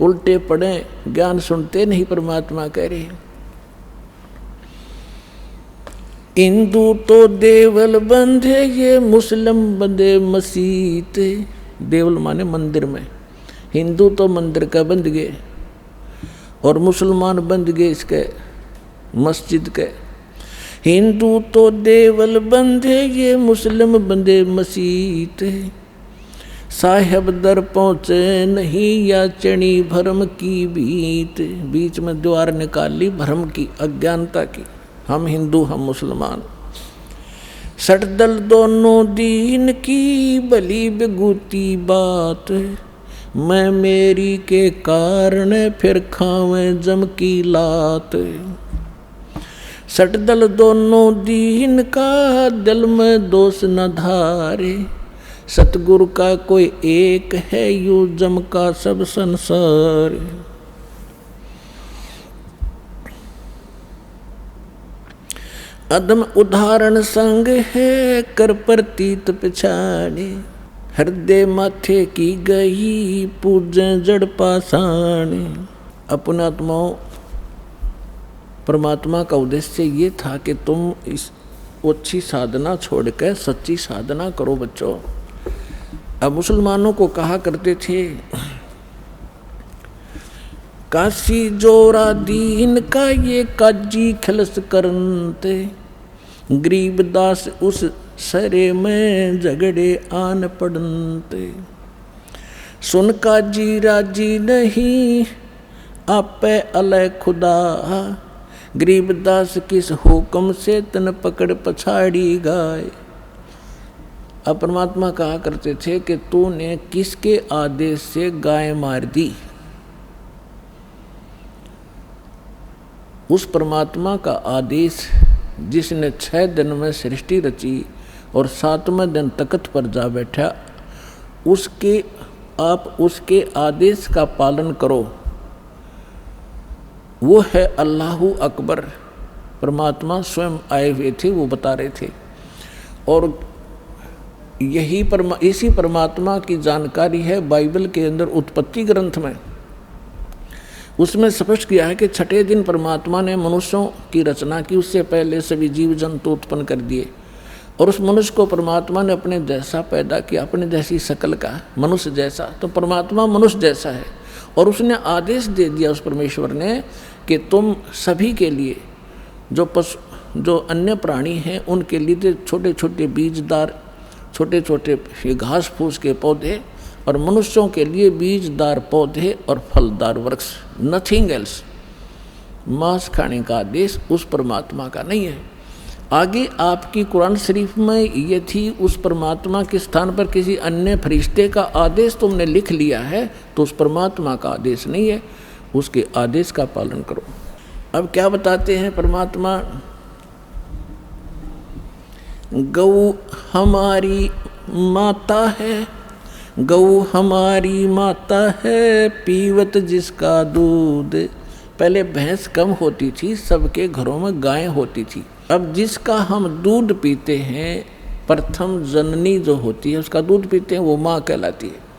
उल्टे पड़े, ज्ञान सुनते नहीं। परमात्मा कह रहे हिंदू तो देवल बंधे, ये मुस्लिम बंधे मसीत। देवल माने मंदिर में, हिंदू तो मंदिर का बंध गए और मुसलमान बंध गए इसके मस्जिद के। हिंदू तो देवल बंधे, ये मुस्लिम बंधे मसीत। साहेब दर पहुँचे नहीं, या चणी भरम की बीत। बीच में द्वार निकाल ली भरम की, अज्ञानता की। हम हिंदू हम मुसलमान, सटदल दोनों दीन की, भली बेगूती बात। मैं मेरी के कारण फिर खावें जम की लात। सटदल दोनों दीन का, दिल में दोष न धारे। सतगुरु का कोई एक है, यू जम का सब संसार। अदम उदाहरण संग है, कर प्रतीत पिछाड़े। हृदय माथे की गई, पूजे जड़ पाषाण। अपने आत्माओं, परमात्मा का उद्देश्य ये था कि तुम इस अच्छी साधना छोड़कर सच्ची साधना करो बच्चों। अब मुसलमानों को कहा करते थे, काशी जोरा दीन का, ये काजी खलस करनते। गरीबदास उस सरे में झगड़े आन पड़नते। सुन काजी राजी नहीं, आपे अलय खुदा। गरीबदास किस हुक्म से तन पकड़ पछाड़ी गाय। अब परमात्मा कहा करते थे कि तूने किसके आदेश से गाय मार दी। उस परमात्मा का आदेश जिसने 6 दिन में सृष्टि रची और 7वें दिन तख्त पर जा बैठा, आप उसके आदेश का पालन करो। वो है अल्लाहु अकबर। परमात्मा स्वयं आए हुए थे, वो बता रहे थे। और इसी परमात्मा की जानकारी है बाइबल के अंदर उत्पत्ति ग्रंथ में। उसमें स्पष्ट किया है कि 6ठे दिन परमात्मा ने मनुष्यों की रचना की, उससे पहले सभी जीव जंतु उत्पन्न कर दिए। और उस मनुष्य को परमात्मा ने अपने जैसा पैदा किया, अपने जैसी शकल का, मनुष्य जैसा। तो परमात्मा मनुष्य जैसा है। और उसने आदेश दे दिया उस परमेश्वर ने कि तुम सभी के लिए जो अन्य प्राणी हैं उनके लिए छोटे छोटे बीजदार छोटे छोटे घास फूस के पौधे और मनुष्यों के लिए बीजदार पौधे और फलदार वृक्ष, नथिंग एल्स। मांस खाने का आदेश उस परमात्मा का नहीं है। आगे आपकी कुरान शरीफ में ये थी, उस परमात्मा के स्थान पर किसी अन्य फरिश्ते का आदेश तुमने लिख लिया है तो उस परमात्मा का आदेश नहीं है, उसके आदेश का पालन करो। अब क्या बताते हैं परमात्मा, गौ हमारी माता है, गौ हमारी माता है, पीवत जिसका दूध। पहले भैंस कम होती थी, सबके घरों में गायें होती थी। अब जिसका हम दूध पीते हैं, प्रथम जननी जो होती है उसका दूध पीते हैं, वो माँ कहलाती है।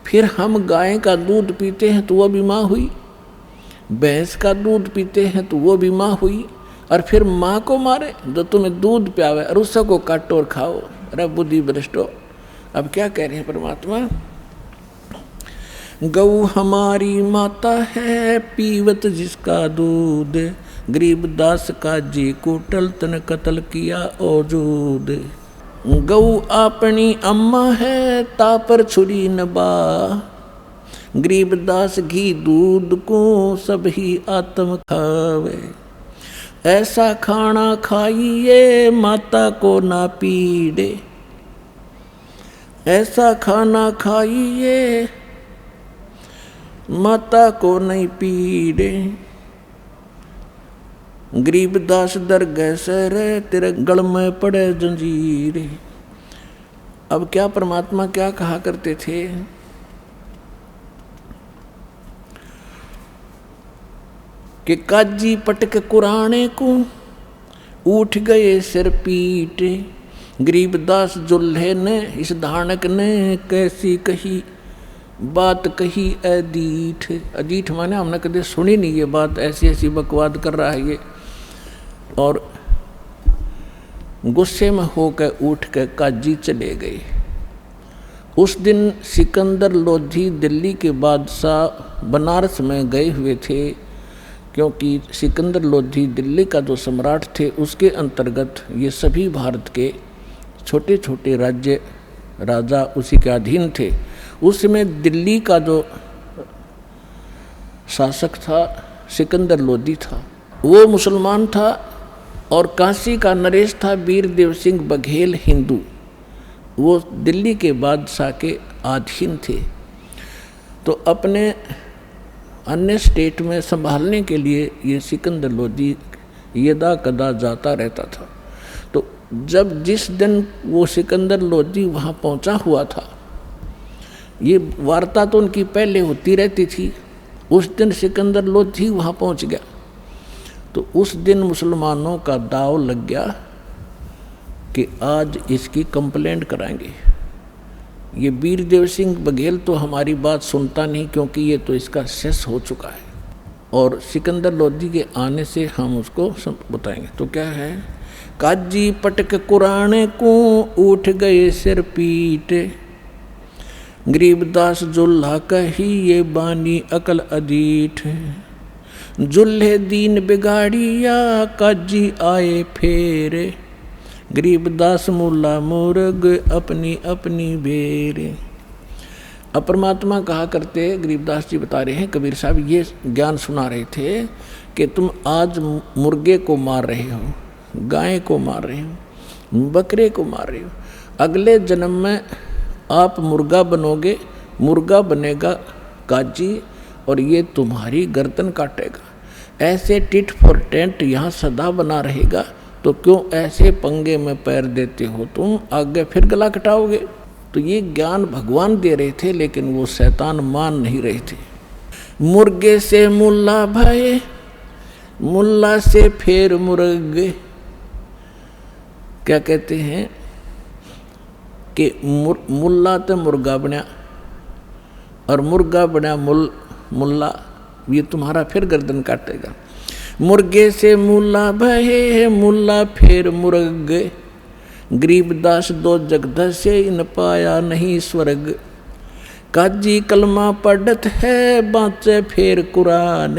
फिर हम गाय का दूध पीते हैं तो वो भी माँ हुई, भैंस का दूध पीते हैं तो वो भी माँ हुई, और फिर माँ को मारे जो तुम्हें दूध प्यावे और उसको काटो और खाओ। अरे बुद्धि भ्रष्ट हो। अब क्या कह रहे हैं परमात्मा, गौ हमारी माता है, पीवत जिसका दूध, गरीबदास का जी कुटल तन कत्ल किया औजूद। गौ अपनी अम्मा है, तापर छुरी नबा, गरीबदास घी दूध को सब ही आत्म खावे। ऐसा खाना खाइए माता को ना पीड़े, ऐसा खाना खाइए माता को नहीं पीड़े। गरीबदास दरगह से रे, तेरे गल में पड़े जंजीर। अब क्या परमात्मा क्या कहा करते थे, कि काजी पटक कुराने को उठ गए सिर पीट। गरीबदास जुल्हे ने इस धानक ने कैसी कही बात कही अदीठ। अदीठ माने हमने कभी सुनी नहीं ये बात, ऐसी ऐसी बकवाद कर रहा है ये। और गुस्से में होकर उठ कर काजी चले गए। उस दिन सिकंदर लोधी दिल्ली के बादशाह बनारस में गए हुए थे, क्योंकि सिकंदर लोधी दिल्ली का जो सम्राट थे उसके अंतर्गत ये सभी भारत के छोटे छोटे राज्य राजा उसी के अधीन थे। उसमें दिल्ली का जो शासक था सिकंदर लोधी था, वो मुसलमान था, और काशी का नरेश था वीरदेव सिंह बघेल हिंदू, वो दिल्ली के बादशाह के अधीन थे। तो अपने अन्य स्टेट में संभालने के लिए ये सिकंदर लोधी यदा कदा जाता रहता था। तो जब जिस दिन वो सिकंदर लोधी वहाँ पहुँचा हुआ था, ये वार्ता तो उनकी पहले होती रहती थी, उस दिन सिकंदर लोधी वहाँ पहुँच गया। तो उस दिन मुसलमानों का दाव लग गया कि आज इसकी कंप्लेंट कराएंगे। ये वीरदेव सिंह बघेल तो हमारी बात सुनता नहीं, क्योंकि ये तो इसका शेष हो चुका है, और सिकंदर लोधी के आने से हम उसको बताएंगे। तो क्या है, काजी पटक कुराने को उठ गए सिर पीट, गरीबदास जुल्हा कही ये बानी अकल अदीठ। जुल्हे दीन बिगाड़िया काजी आए फेरे, गरीबदास मुल्ला मुर्ग अपनी अपनी बेरे। अब परमात्मा कहा करते, गरीबदास जी बता रहे हैं, कबीर साहब ये ज्ञान सुना रहे थे कि तुम आज मुर्गे को मार रहे हो, गाय को मार रहे हो, बकरे को मार रहे हो, अगले जन्म में आप मुर्गा बनोगे, मुर्गा बनेगा काजी, और ये तुम्हारी गर्दन काटेगा। ऐसे टिट फॉर टेंट यहाँ सदा बना रहेगा, तो क्यों ऐसे पंगे में पैर देते हो तुम, आगे फिर गला कटाओगे। तो ये ज्ञान भगवान दे रहे थे, लेकिन वो शैतान मान नहीं रहे थे। मुर्गे से मुल्ला भये, मुल्ला से फिर मुर्गे। क्या कहते हैं कि मुल्ला तो मुर्गा बना, और मुर्गा बना मुल्ला, ये तुम्हारा फिर गर्दन काटेगा। मुर्गे से मुल्ला भये, मुल्ला फिर मुर्गे, गरीबदास दो जगदश से इन पाया नहीं स्वर्ग। काजी कलमा पढ़त है, बाँचे फिर कुरान,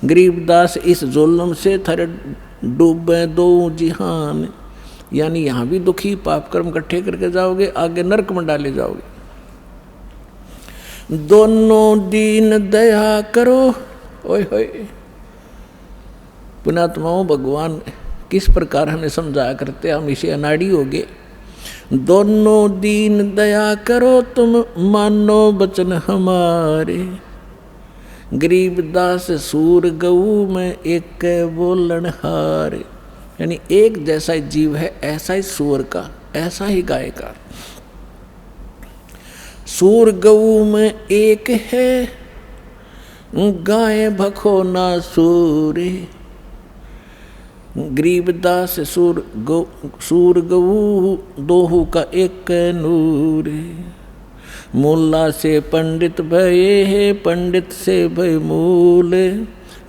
गरीबदास इस जुल्म से थरे डूबे दो जिहान, यानी यहाँ भी दुखी पाप कर्म इकट्ठे करके जाओगे, आगे नरक में डाले जाओगे। दोनों दीन दया करो, ओए होए पुण्यात्माओं, भगवान किस प्रकार हमें समझाया करते, हम इसे अनाड़ी हो गए। दोनों दीन दया करो तुम मानो बचन हमारे, गरीबदास सूर गऊ में एक बोलन हारे, यानी एक जैसा जीव है ऐसा ही सूर का, ऐसा ही गाय का। सूर गऊ में एक है, गाय भखो ना सूरे, गरीबदास सूर गऊ दोहू का एक नूर, मुल्ला से पंडित भये है, पंडित से भय मूल,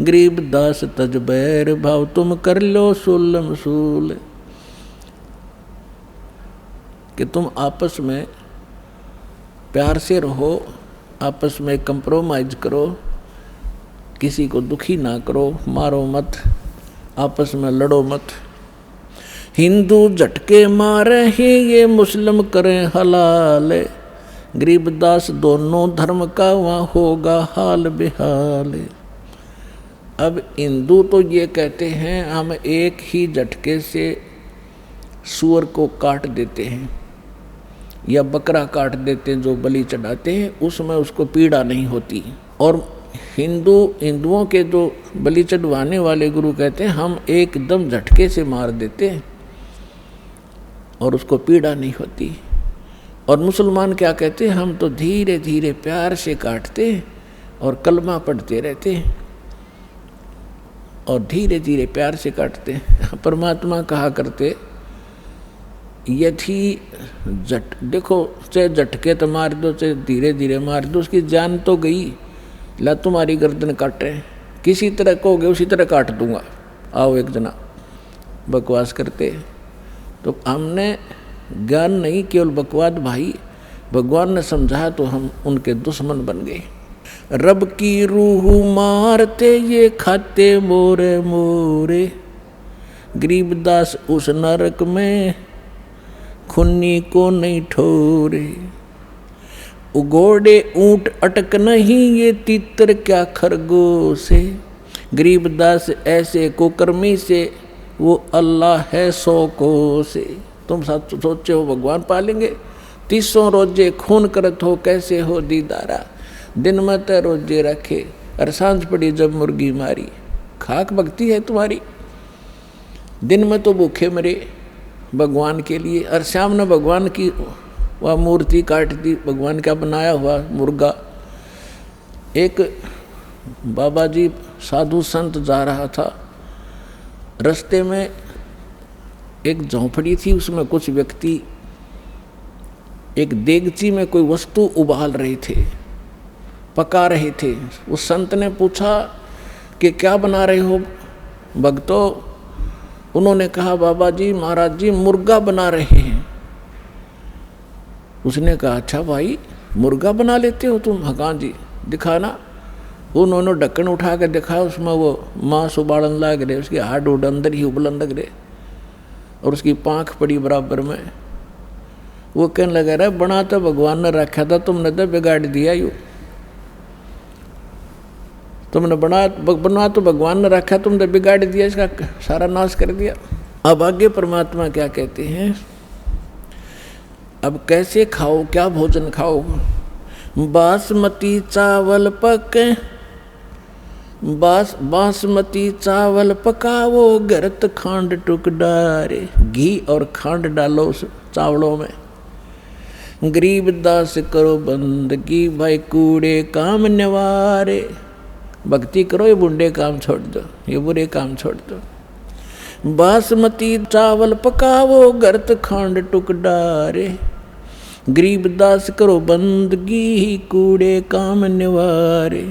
गरीबदास तज बैर भाव तुम कर लो सुलम सूल, कि तुम आपस में प्यार से रहो, आपस में कंप्रोमाइज करो, किसी को दुखी ना करो, मारो मत, आपस में लड़ो मत। हिंदू झटके मारे ही ये मुस्लिम करें हलाल, गरीबदास दोनों धर्म का वहाँ होगा हाल बेहाल। अब हिंदू तो ये कहते हैं हम एक ही झटके से सूअर को काट देते हैं या बकरा काट देते हैं, जो बलि चढ़ाते हैं उसमें उसको पीड़ा नहीं होती, और हिंदुओं के जो बलि चढ़वाने वाले गुरु कहते हैं हम एकदम झटके से मार देते हैं और उसको पीड़ा नहीं होती। और मुसलमान क्या कहते हैं, हम तो धीरे धीरे प्यार से काटते हैं और कलमा पढ़ते रहते हैं और धीरे धीरे प्यार से काटते हैं। परमात्मा कहा करते यदि देखो चाहे झटके तो मार दो चाहे धीरे धीरे मार दो, उसकी जान तो गई, ला तुम्हारी गर्दन काटे, किसी तरह कहोगे उसी तरह काट दूंगा, आओ एक जना, बकवास करते। तो हमने ज्ञान नहीं, केवल बकवास भाई, भगवान ने समझाया तो हम उनके दुश्मन बन गए। रब की रूह मारते ये खाते मोरे मोरे, गरीबदास उस नरक में खुन्नी को नहीं ठोरे, उगोड़े ऊंट अटक नहीं ये तीतर क्या खरगोश है, गरीबदास ऐसे कुकर्मी से वो अल्लाह है सौ कोस। तुम सोचे हो भगवान पालेंगे, 300 रोजे खून करत हो कैसे हो दीदारा, दिन में तो रोजे रखे और सांझ पड़ी जब मुर्गी मारी, खाक भक्ति है तुम्हारी। दिन में तो भूखे मरे भगवान के लिए, और शाम ने भगवान की वह मूर्ति काट दी, भगवान का बनाया हुआ मुर्गा। एक बाबा जी साधु संत जा रहा था, रास्ते में एक झोंपड़ी थी, उसमें कुछ व्यक्ति एक देगची में कोई वस्तु उबाल रहे थे, पका रहे थे। उस संत ने पूछा कि क्या बना रहे हो भक्तों? उन्होंने कहा बाबा जी महाराज जी मुर्गा बना रहे हैं। उसने कहा अच्छा भाई मुर्गा बना लेते हो तुम? हाँ जी दिखाना। उन्होंने ढक्कन उठा कर दिखाया, उसमें वो मांस उबालन लग रहे, उसके हाड उड अंदर ही उबलन लग रहे और उसकी पाँख पड़ी बराबर में। वो कहने लगा रहा बना तो भगवान ने रखा था, तुमने तो बिगाड़ दिया यू, तुमने बना तो भगवान ने रखा, तुमने बिगाड़ दिया, इसका सारा नाश कर दिया। अब आगे परमात्मा क्या कहते हैं, अब कैसे खाओ, क्या भोजन खाओ? बासमती चावल बासमती चावल पकाओ, गरत खांड टुक डारे, घी और खांड डालो उस चावलों में। गरीबदास करो बंदगी, भाई कूड़े काम निवारे, भक्ति करो, ये बुंडे काम छोड़ दो, ये बुरे काम छोड़ दो। बासमती चावल पकाओ, गरत खांड टुक डारे, गरीबदास करो बंदगी, कूड़े काम निवारे।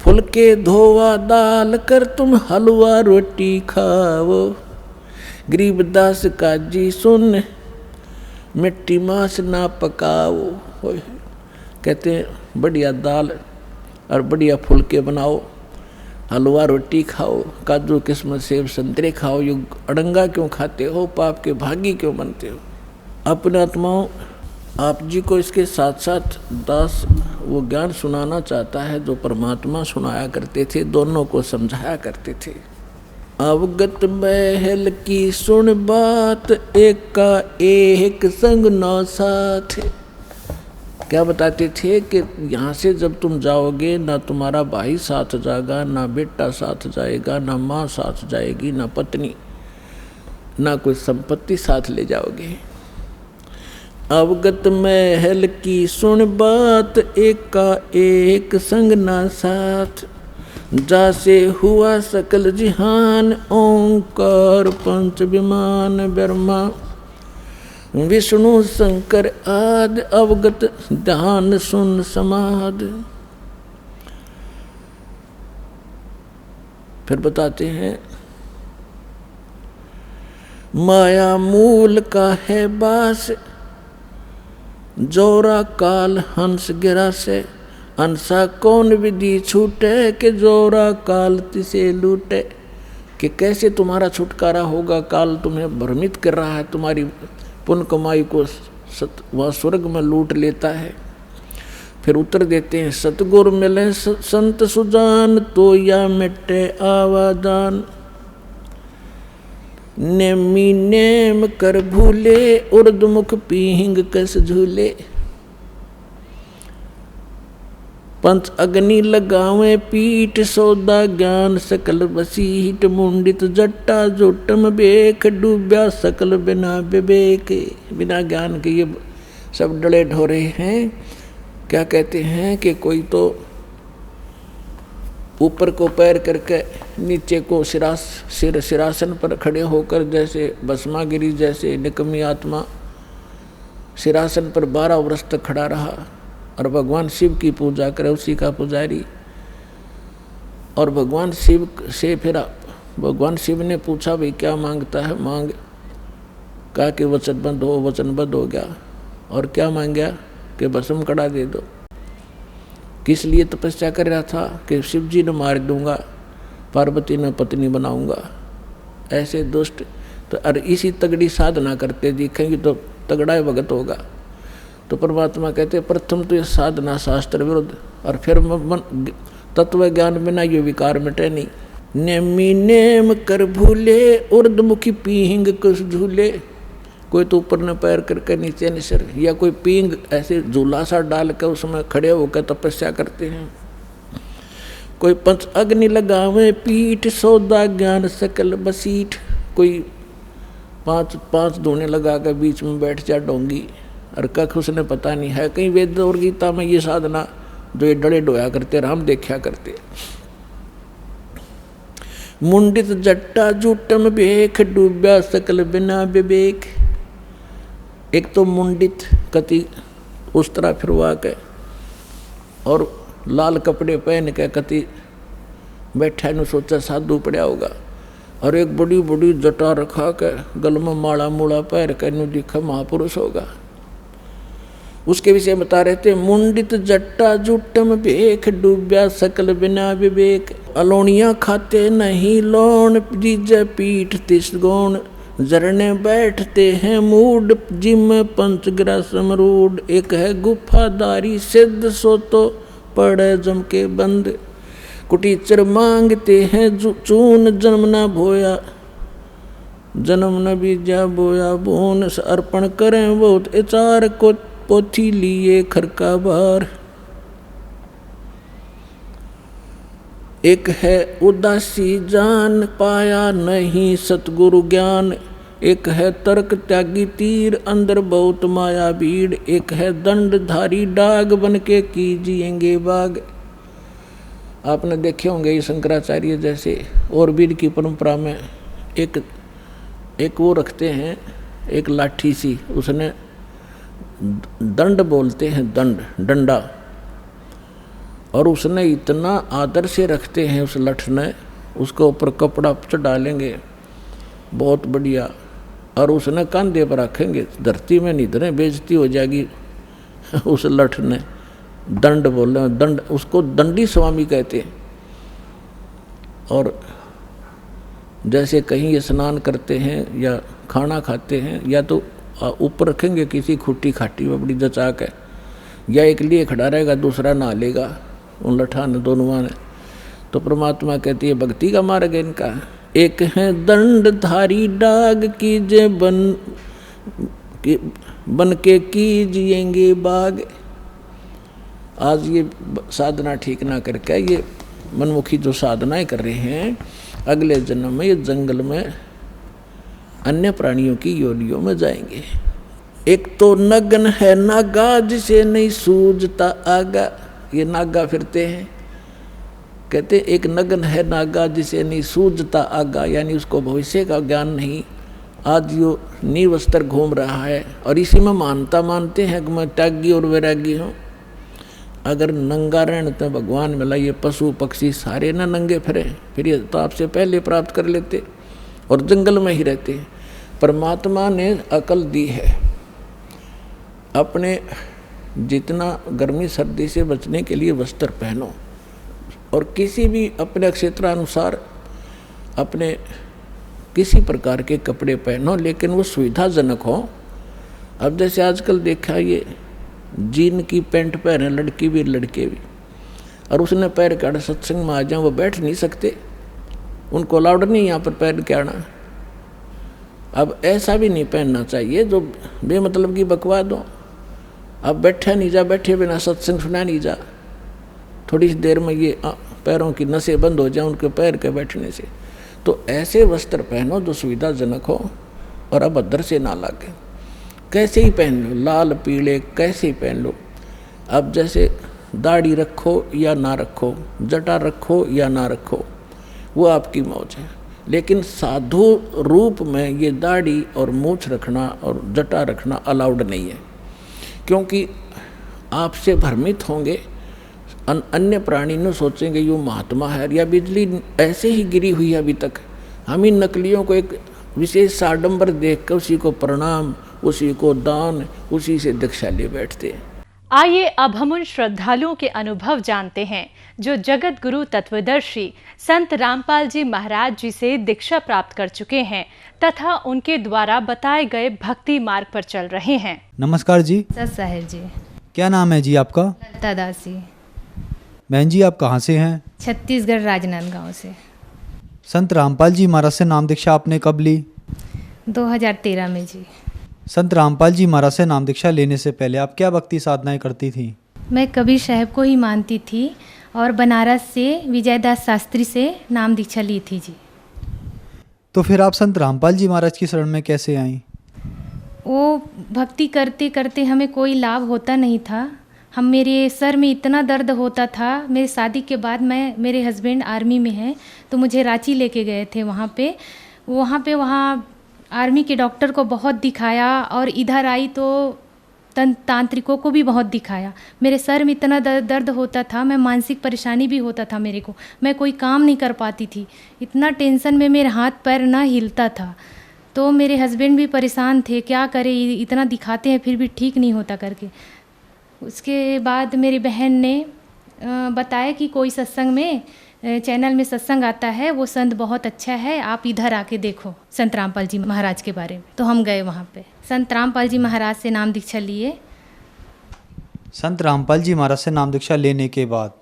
फुलके धोवा दाल कर तुम हलवा रोटी खाओ, गरीबदास का जी सुन मिट्टी मांस ना पकाओ। कहते हैं बढ़िया दाल और बढ़िया फुलके बनाओ हलवा रोटी खाओ, काजू किस्मत सेब संतरे खाओ, ये अड़ंगा क्यों खाते हो, पाप के भागी क्यों बनते हो। अपने आत्माओं, आप जी को इसके साथ साथ दास वो ज्ञान सुनाना चाहता है जो परमात्मा सुनाया करते थे, दोनों को समझाया करते थे। अवगत महल की सुन बात, एक का एक संग नौ साथ। क्या बताते थे कि यहाँ से जब तुम जाओगे ना तुम्हारा भाई साथ जाएगा, ना बेटा साथ जाएगा, ना माँ साथ जाएगी, ना पत्नी, ना कोई संपत्ति साथ ले जाओगे। अवगत महल की सुन बात, एक का एक संग ना साथ। जासे हुआ सकल जिहान, ओंकार पंच विमान ब्रह्मा विष्णु शंकर आदि। अवगत ध्यान सुन समाध। फिर बताते हैं, माया मूल का है बास, जोरा काल हंस गिरा से। अंसा कौन विधि छूटे, कि जोरा काल तिसे लूटे। कि कैसे तुम्हारा छुटकारा होगा, काल तुम्हें भ्रमित कर रहा है, तुम्हारी पुण्य कमाई को वह स्वर्ग में लूट लेता है। फिर उत्तर देते हैं, सतगुरु मिले संत सुजान, तो या मिटे आवाजान। नेमी नेम कर भूले, उर्दमुख पीहिंग कस झूले। पंच अग्नि लगावे पीठ, सौदा ज्ञान सकल वसीठ। मुंडित जट्टा जोटम बेख, डूब्या सकल बिना विवेक। बिना ज्ञान के ये सब डले ढोरे हैं। क्या कहते हैं कि कोई तो ऊपर को पैर करके नीचे को सिरासन पर खड़े होकर, जैसे भस्मागिरी जैसे निकमी आत्मा सिरासन पर 12 वर्ष तक खड़ा रहा और भगवान शिव की पूजा करे, उसी का पुजारी। और भगवान शिव से फिर भगवान शिव ने पूछा, भाई क्या मांगता है, मांग। कहा कि वचनबद्ध हो, वचनबद्ध हो गया। और क्या मांग गया कि भस्म कड़ा दे दो। किस लिए तपस्या कर रहा था कि शिव जी ने मार दूंगा, पार्वती ने पत्नी बनाऊंगा। ऐसे दुष्ट तो अरे इसी तगड़ी साधना करते दिखेंगे तो तगड़ा भगत होगा। तो परमात्मा कहते प्रथम तो ये साधना शास्त्र विरुद्ध, और फिर तत्व ज्ञान बिना ये विकार मिटे नहीं। नेमी नेम कर भूले, उर्दमुखी पीहिंग कुछ झूले। कोई तो ऊपर न पैर करके नीचे न सिर, या कोई पींग ऐसे झूला सा डाल कर उसमें खड़े होकर तपस्या करते हैं। कोई पंच अग्नि लगावे पीठ, सौदा ज्ञान सकल बसीठ। कोई पांच धोने लगा कर बीच में बैठ जा डोंगी, और कख उसने पता नहीं है। कहीं वेद और गीता में ये साधना जो ये डड़े डोया करते, राम देखा करते। मुंडित जट्टा जूटम बेख, डूब्या सकल बिना विवेक। एक तो मुंडित कति उस तरह फिरवा के और लाल कपड़े पहन के कति बैठा ने सोचा साधु पड़ा होगा, और एक बड़ी बड़ी जटा रखा के गल में माला मूला पैर के नु दिखा महापुरुष होगा। उसके विषय बता रहे थे, मुंडित जट्टा जुटम बेख, डूब्या सकल बिना विवेक। अलोनिया खाते नहीं लोन, जीजे पीठ तिस गौण। जरने बैठते हैं मूड, जिम पंचग्रह समरूड। एक है गुफादारी सिद्ध, सो तो पड़े जम के बंद। कुटीचर मांगते हैं चून, जन्म न भोया, जन्म न बीजा बोया बोन। अर्पण करें बहुत इचार को, पोथी लिए खरका बार। एक है उदासी जान, पाया नहीं सतगुरु ज्ञान। एक है तर्क त्यागी तीर, अंदर बहुत माया भीड़। एक है दंडधारी डाग, बन के कीजिएंगे बाग। आपने देखे होंगे ये शंकराचार्य जैसे और वीर की परंपरा में एक वो रखते हैं, एक लाठी सी, उसने दंड बोलते हैं, डंडा। और उसने इतना आदर से रखते हैं उस लठ ने, उसके ऊपर कपड़ा डालेंगे बहुत बढ़िया, और उसने कंधे पर रखेंगे, धरती में नहीं धरे, बेइज्जती हो जाएगी। उस लठ ने दंड बोले, दंड, उसको दंडी स्वामी कहते हैं। और जैसे कहीं स्नान करते हैं या खाना खाते हैं, या तो ऊपर रखेंगे किसी खुट्टी खाटी में बड़ी जचा के, या एक लिए खड़ा रहेगा दूसरा नहा लेगा उन लठान दोनों ने। तो परमात्मा कहती है भक्ति का मार्ग है इनका। एक है दंडधारी डाग कीजे बन के कीजिएंगे बाग। आज ये साधना ठीक ना करके ये मनमुखी जो साधनाएं कर रहे हैं, अगले जन्म में ये जंगल में अन्य प्राणियों की योनियों में जाएंगे। एक तो नगन है नागा जिसे नहीं सूझता आगा। ये नागा फिरते हैं, कहते एक नगन है नागा जिसे नहीं सूझता आगा, यानी उसको भविष्य का ज्ञान नहीं। आज यो निर्वस्त्र घूम रहा है और इसी में मानते हैं कि मैं त्यागी और वैरागी हूँ। अगर नंगा रहने तो भगवान मिला, ये पशु पक्षी सारे ना नंगे फिरे, फिर ये तो आपसे पहले प्राप्त कर लेते और जंगल में ही रहते। परमात्मा ने अकल दी है, अपने जितना गर्मी सर्दी से बचने के लिए वस्त्र पहनो और किसी भी अपने क्षेत्रानुसार अपने किसी प्रकार के कपड़े पहनो, लेकिन वो सुविधाजनक हो। अब जैसे आजकल देखा, ये जीन की पैंट पहने लड़की भी लड़के भी, और उसने पैर के आड़े सत्संग में आ जाए, वो बैठ नहीं सकते, उनको अलाउड नहीं यहाँ पर पैर के आना। अब ऐसा भी नहीं पहनना चाहिए जो बेमतलब की बकवाद हो। अब बैठा नहीं जा, बैठे बिना सत्संग सुना नहीं जा, थोड़ी सी देर में ये पैरों की नसें बंद हो जाए उनके पैर के बैठने से। तो ऐसे वस्त्र पहनो जो सुविधाजनक हो और अभद्र से ना लगे। कैसे ही पहन लो, लाल पीले कैसे ही पहन लो। अब जैसे दाढ़ी रखो या ना रखो, जटा रखो या ना रखो, वो आपकी मौज है, लेकिन साधु रूप में ये दाढ़ी और मूछ रखना और जटा रखना अलाउड नहीं है, क्योंकि आपसे भ्रमित होंगे। अन्य प्राणी न सोचेंगे ये महात्मा है, या बिजली ऐसे ही गिरी हुई है अभी तक। हम इन नकलियों को एक विशेष साडंबर देख कर उसी को प्रणाम, उसी को दान, उसी से दीक्षा ले बैठते हैं। आइए अब हम उन श्रद्धालुओं के अनुभव जानते हैं जो जगत गुरु तत्वदर्शी संत रामपाल जी महाराज जी से दीक्षा प्राप्त कर चुके हैं तथा उनके द्वारा बताए गए भक्ति मार्ग पर चल रहे हैं। नमस्कार जी। सत साहिर जी। क्या नाम है जी आपका? लता दासी। बहन जी आप कहाँ से हैं? छत्तीसगढ़ राजनांदगांव से। संत रामपाल जी महाराज से नाम दीक्षा आपने कब ली? 2013 में जी। संत रामपाल जी महाराज से नाम दीक्षा लेने से पहले आप क्या भक्ति साधनाएं करती थी? मैं कबीर साहब को ही मानती थी और बनारस से विजयदास शास्त्री से नाम दीक्षा ली थी जी। तो फिर आप संत रामपाल जी महाराज की शरण में कैसे आईं? वो भक्ति करते करते हमें कोई लाभ होता नहीं था। मेरे सर में इतना दर्द होता था। मेरे शादी के बाद मेरे हस्बैंड आर्मी में हैं, तो मुझे रांची लेके गए थे। वहाँ आर्मी के डॉक्टर को बहुत दिखाया और इधर आई तो तांत्रिकों को भी बहुत दिखाया। मेरे सर में इतना दर्द होता था, मैं मानसिक परेशानी भी होता था मेरे को, मैं कोई काम नहीं कर पाती थी। इतना टेंशन में मेरे हाथ पैर ना हिलता था। तो मेरे हस्बैंड भी परेशान थे, क्या करें, इतना दिखाते हैं फिर भी ठीक नहीं होता करके। उसके बाद मेरी बहन ने बताया कि कोई सत्संग में चैनल में सत्संग आता है, वो संत बहुत अच्छा है, आप इधर आके देखो संत रामपाल जी महाराज के बारे में। तो हम गए वहाँ पे, संत रामपाल जी महाराज से नाम दीक्षा लिए। संत रामपाल जी महाराज से नाम दीक्षा लेने के बाद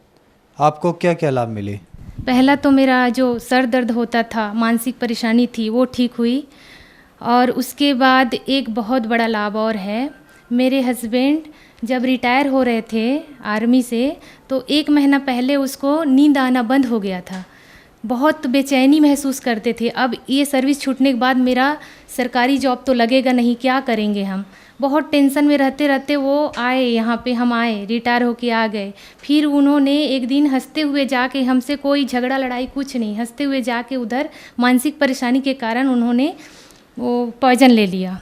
आपको क्या क्या लाभ मिले? पहला तो मेरा जो सर दर्द होता था, मानसिक परेशानी थी, वो ठीक हुई। और उसके बाद एक बहुत बड़ा लाभ और है, मेरे हस्बैंड जब रिटायर हो रहे थे आर्मी से, तो 1 महीना पहले उसको नींद आना बंद हो गया था। बहुत बेचैनी महसूस करते थे। अब ये सर्विस छूटने के बाद मेरा सरकारी जॉब तो लगेगा नहीं, क्या करेंगे हम। बहुत टेंशन में रहते रहते वो आए यहाँ पे, हम आए, रिटायर होके आ गए। फिर उन्होंने एक दिन हंसते हुए जाके, हमसे कोई झगड़ा लड़ाई कुछ नहीं, हंसते हुए जाके उधर मानसिक परेशानी के कारण उन्होंने वो पॉइज़न ले लिया।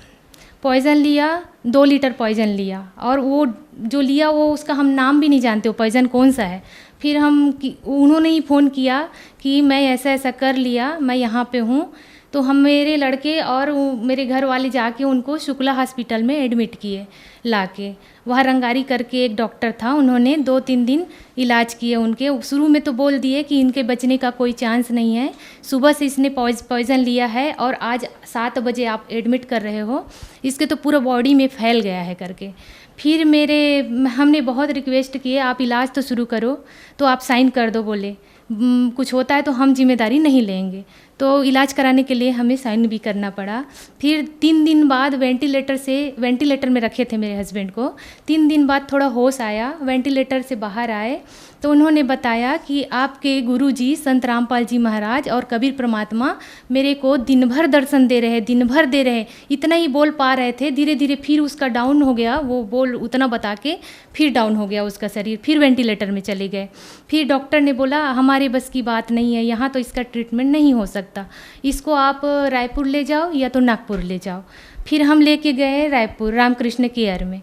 2 लीटर पॉइज़न लिया, और वो जो लिया वो उसका हम नाम भी नहीं जानते, वो पॉइज़न कौन सा है। फिर उन्होंने ही फ़ोन किया कि मैं ऐसा ऐसा कर लिया, मैं यहाँ पे हूँ, तो हम मेरे लड़के और मेरे घर वाले जाके उनको शुक्ला हॉस्पिटल में एडमिट किए लाके। वहाँ रंगारी करके एक डॉक्टर था, उन्होंने 2-3 दिन इलाज किए उनके। शुरू में तो बोल दिए कि इनके बचने का कोई चांस नहीं है, सुबह से इसने पॉइज़न लिया है और आज 7 बजे आप एडमिट कर रहे हो, इसके तो पूरा बॉडी में फैल गया है करके। फिर हमने बहुत रिक्वेस्ट किए, आप इलाज तो शुरू करो, तो आप साइन कर दो बोले, कुछ होता है तो हम जिम्मेदारी नहीं लेंगे। तो इलाज कराने के लिए हमें साइन भी करना पड़ा। फिर 3 दिन बाद वेंटिलेटर में रखे थे मेरे हस्बैंड को। 3 दिन बाद थोड़ा होश आया, वेंटिलेटर से बाहर आए तो उन्होंने बताया कि आपके गुरुजी संत रामपाल जी महाराज और कबीर परमात्मा मेरे को दिन भर दर्शन दे रहे। इतना ही बोल पा रहे थे, धीरे धीरे फिर उसका डाउन हो गया, वो बोल उतना बता के फिर डाउन हो गया उसका शरीर, फिर वेंटिलेटर में चले गए। फिर डॉक्टर ने बोला हमारे बस की बात नहीं है, यहाँ तो इसका ट्रीटमेंट नहीं हो सकता, इसको आप रायपुर ले जाओ या तो नागपुर ले जाओ। फिर हम लेके गए रायपुर रामकृष्ण केयर में।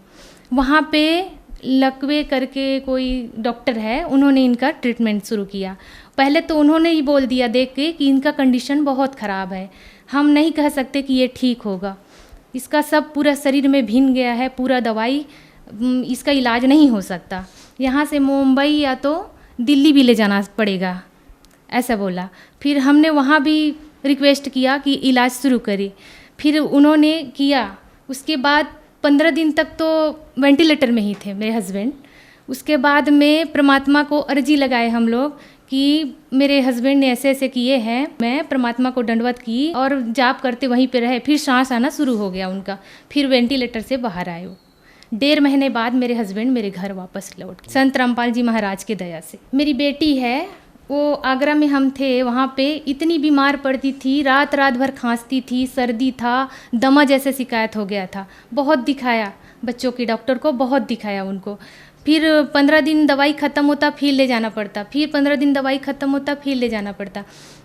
वहाँ पे लकवे करके कोई डॉक्टर है, उन्होंने इनका ट्रीटमेंट शुरू किया। पहले तो उन्होंने ही बोल दिया देख के कि इनका कंडीशन बहुत ख़राब है, हम नहीं कह सकते कि ये ठीक होगा, इसका सब पूरा शरीर में भिन गया है, पूरा दवाई इसका इलाज नहीं हो सकता, यहाँ से मुंबई या तो दिल्ली भी ले जाना पड़ेगा, ऐसा बोला। फिर हमने वहाँ भी रिक्वेस्ट किया कि इलाज शुरू करें, फिर उन्होंने किया। उसके बाद 15 दिन तक तो वेंटिलेटर में ही थे मेरे हस्बैंड। उसके बाद में परमात्मा को अर्जी लगाए हम लोग कि मेरे हस्बैंड ने ऐसे ऐसे किए हैं। मैं परमात्मा को दंडवत की और जाप करते वहीं पे रहे। फिर सांस आना शुरू हो गया उनका, फिर वेंटिलेटर से बाहर आए। 1.5 महीने बाद मेरे हस्बैंड मेरे घर वापस लौट गए, संत रामपाल जी महाराज की दया से। मेरी बेटी है, वो आगरा में हम थे, वहाँ पे इतनी बीमार पड़ती थी, रात भर खांसती थी, सर्दी था, दमा जैसे शिकायत हो गया था। बहुत दिखाया बच्चों के डॉक्टर को, बहुत दिखाया उनको। फिर 15 दिन दवाई ख़त्म होता फिर ले जाना पड़ता, फिर 15 दिन दवाई ख़त्म होता फिर ले जाना पड़ता।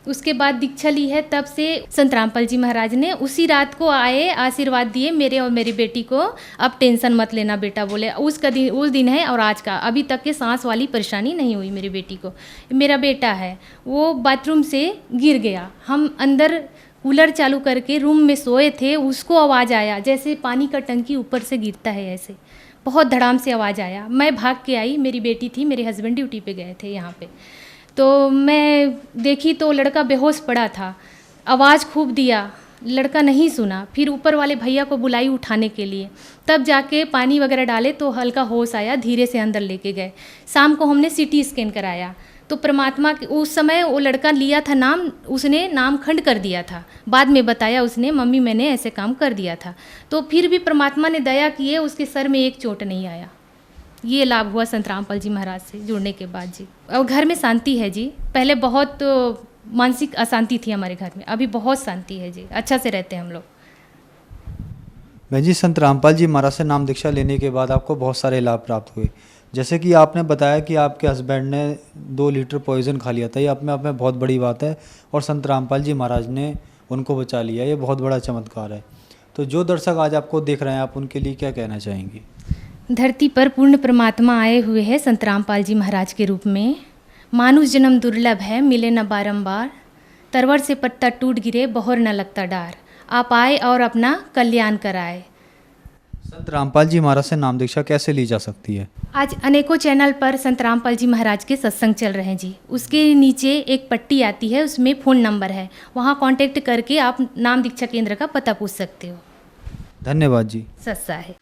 उसके बाद दीक्षा ली है, तब से संत रामपाल जी महाराज ने उसी रात को आए, आशीर्वाद दिए मेरे और मेरी बेटी को, अब टेंशन मत लेना बेटा, बोले उस दिन है और आज का, अभी तक के सांस वाली परेशानी नहीं हुई मेरी बेटी को। मेरा बेटा है, वो बाथरूम से गिर गया, हम अंदर कूलर चालू करके रूम में सोए थे, उसको आवाज़ आया जैसे पानी का टंकी ऊपर से गिरता है, ऐसे बहुत धड़ाम से आवाज़ आया। मैं भाग के आई, मेरी बेटी थी, मेरे हस्बैंड ड्यूटी पे गए थे यहाँ पे, तो मैं देखी तो लड़का बेहोश पड़ा था, आवाज़ खूब दिया, लड़का नहीं सुना। फिर ऊपर वाले भैया को बुलाई उठाने के लिए, तब जाके पानी वगैरह डाले तो हल्का होश आया, धीरे से अंदर लेके गए। शाम को हमने CT स्कैन कराया तो परमात्मा के उस समय वो लड़का लिया था नाम, उसने नाम खंड कर दिया था, बाद में बताया उसने मम्मी मैंने ऐसे काम कर दिया था। तो फिर भी परमात्मा ने दया किए, उसके सर में एक चोट नहीं आया। ये लाभ हुआ संत रामपाल जी महाराज से जुड़ने के बाद जी। और घर में शांति है जी, पहले बहुत मानसिक अशांति थी हमारे घर में, अभी बहुत शांति है जी, अच्छा से रहते हैं हम लोग। बहन जी, संत रामपाल जी महाराज से नाम दीक्षा लेने के बाद आपको बहुत सारे लाभ प्राप्त हुए, जैसे कि आपने बताया कि आपके हस्बैंड ने 2 लीटर पॉइज़न खा लिया था, ये अपने आप में बहुत बड़ी बात है, और संत रामपाल जी महाराज ने उनको बचा लिया, ये बहुत बड़ा चमत्कार है। तो जो दर्शक आज आपको देख रहे हैं, आप उनके लिए क्या कहना चाहेंगी? धरती पर पूर्ण परमात्मा आए हुए हैं संत रामपाल जी महाराज के रूप में। मानुष जन्म दुर्लभ है, मिले न बारंबार, तरवर से पत्ता टूट गिरे, बहोर न लगता डार, आप आए और अपना कल्याण कराए। संत रामपाल जी महाराज से नाम दीक्षा कैसे ली जा सकती है? आज अनेकों चैनल पर संत रामपाल जी महाराज के सत्संग चल रहे हैं जी, उसके नीचे एक पट्टी आती है, उसमें फ़ोन नंबर है, वहाँ कांटेक्ट करके आप नाम दीक्षा केंद्र का पता पूछ सकते हो। धन्यवाद जी। सच्चा है।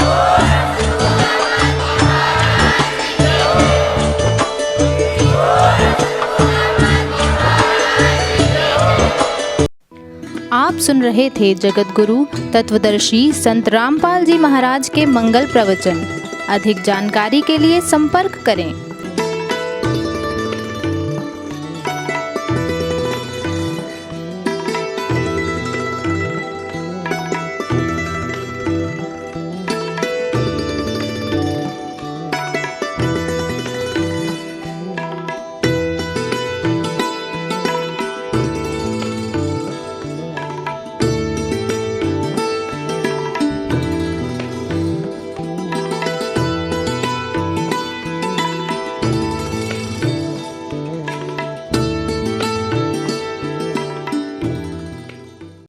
आप सुन रहे थे जगत गुरु तत्वदर्शी संत रामपाल जी महाराज के मंगल प्रवचन। अधिक जानकारी के लिए संपर्क करें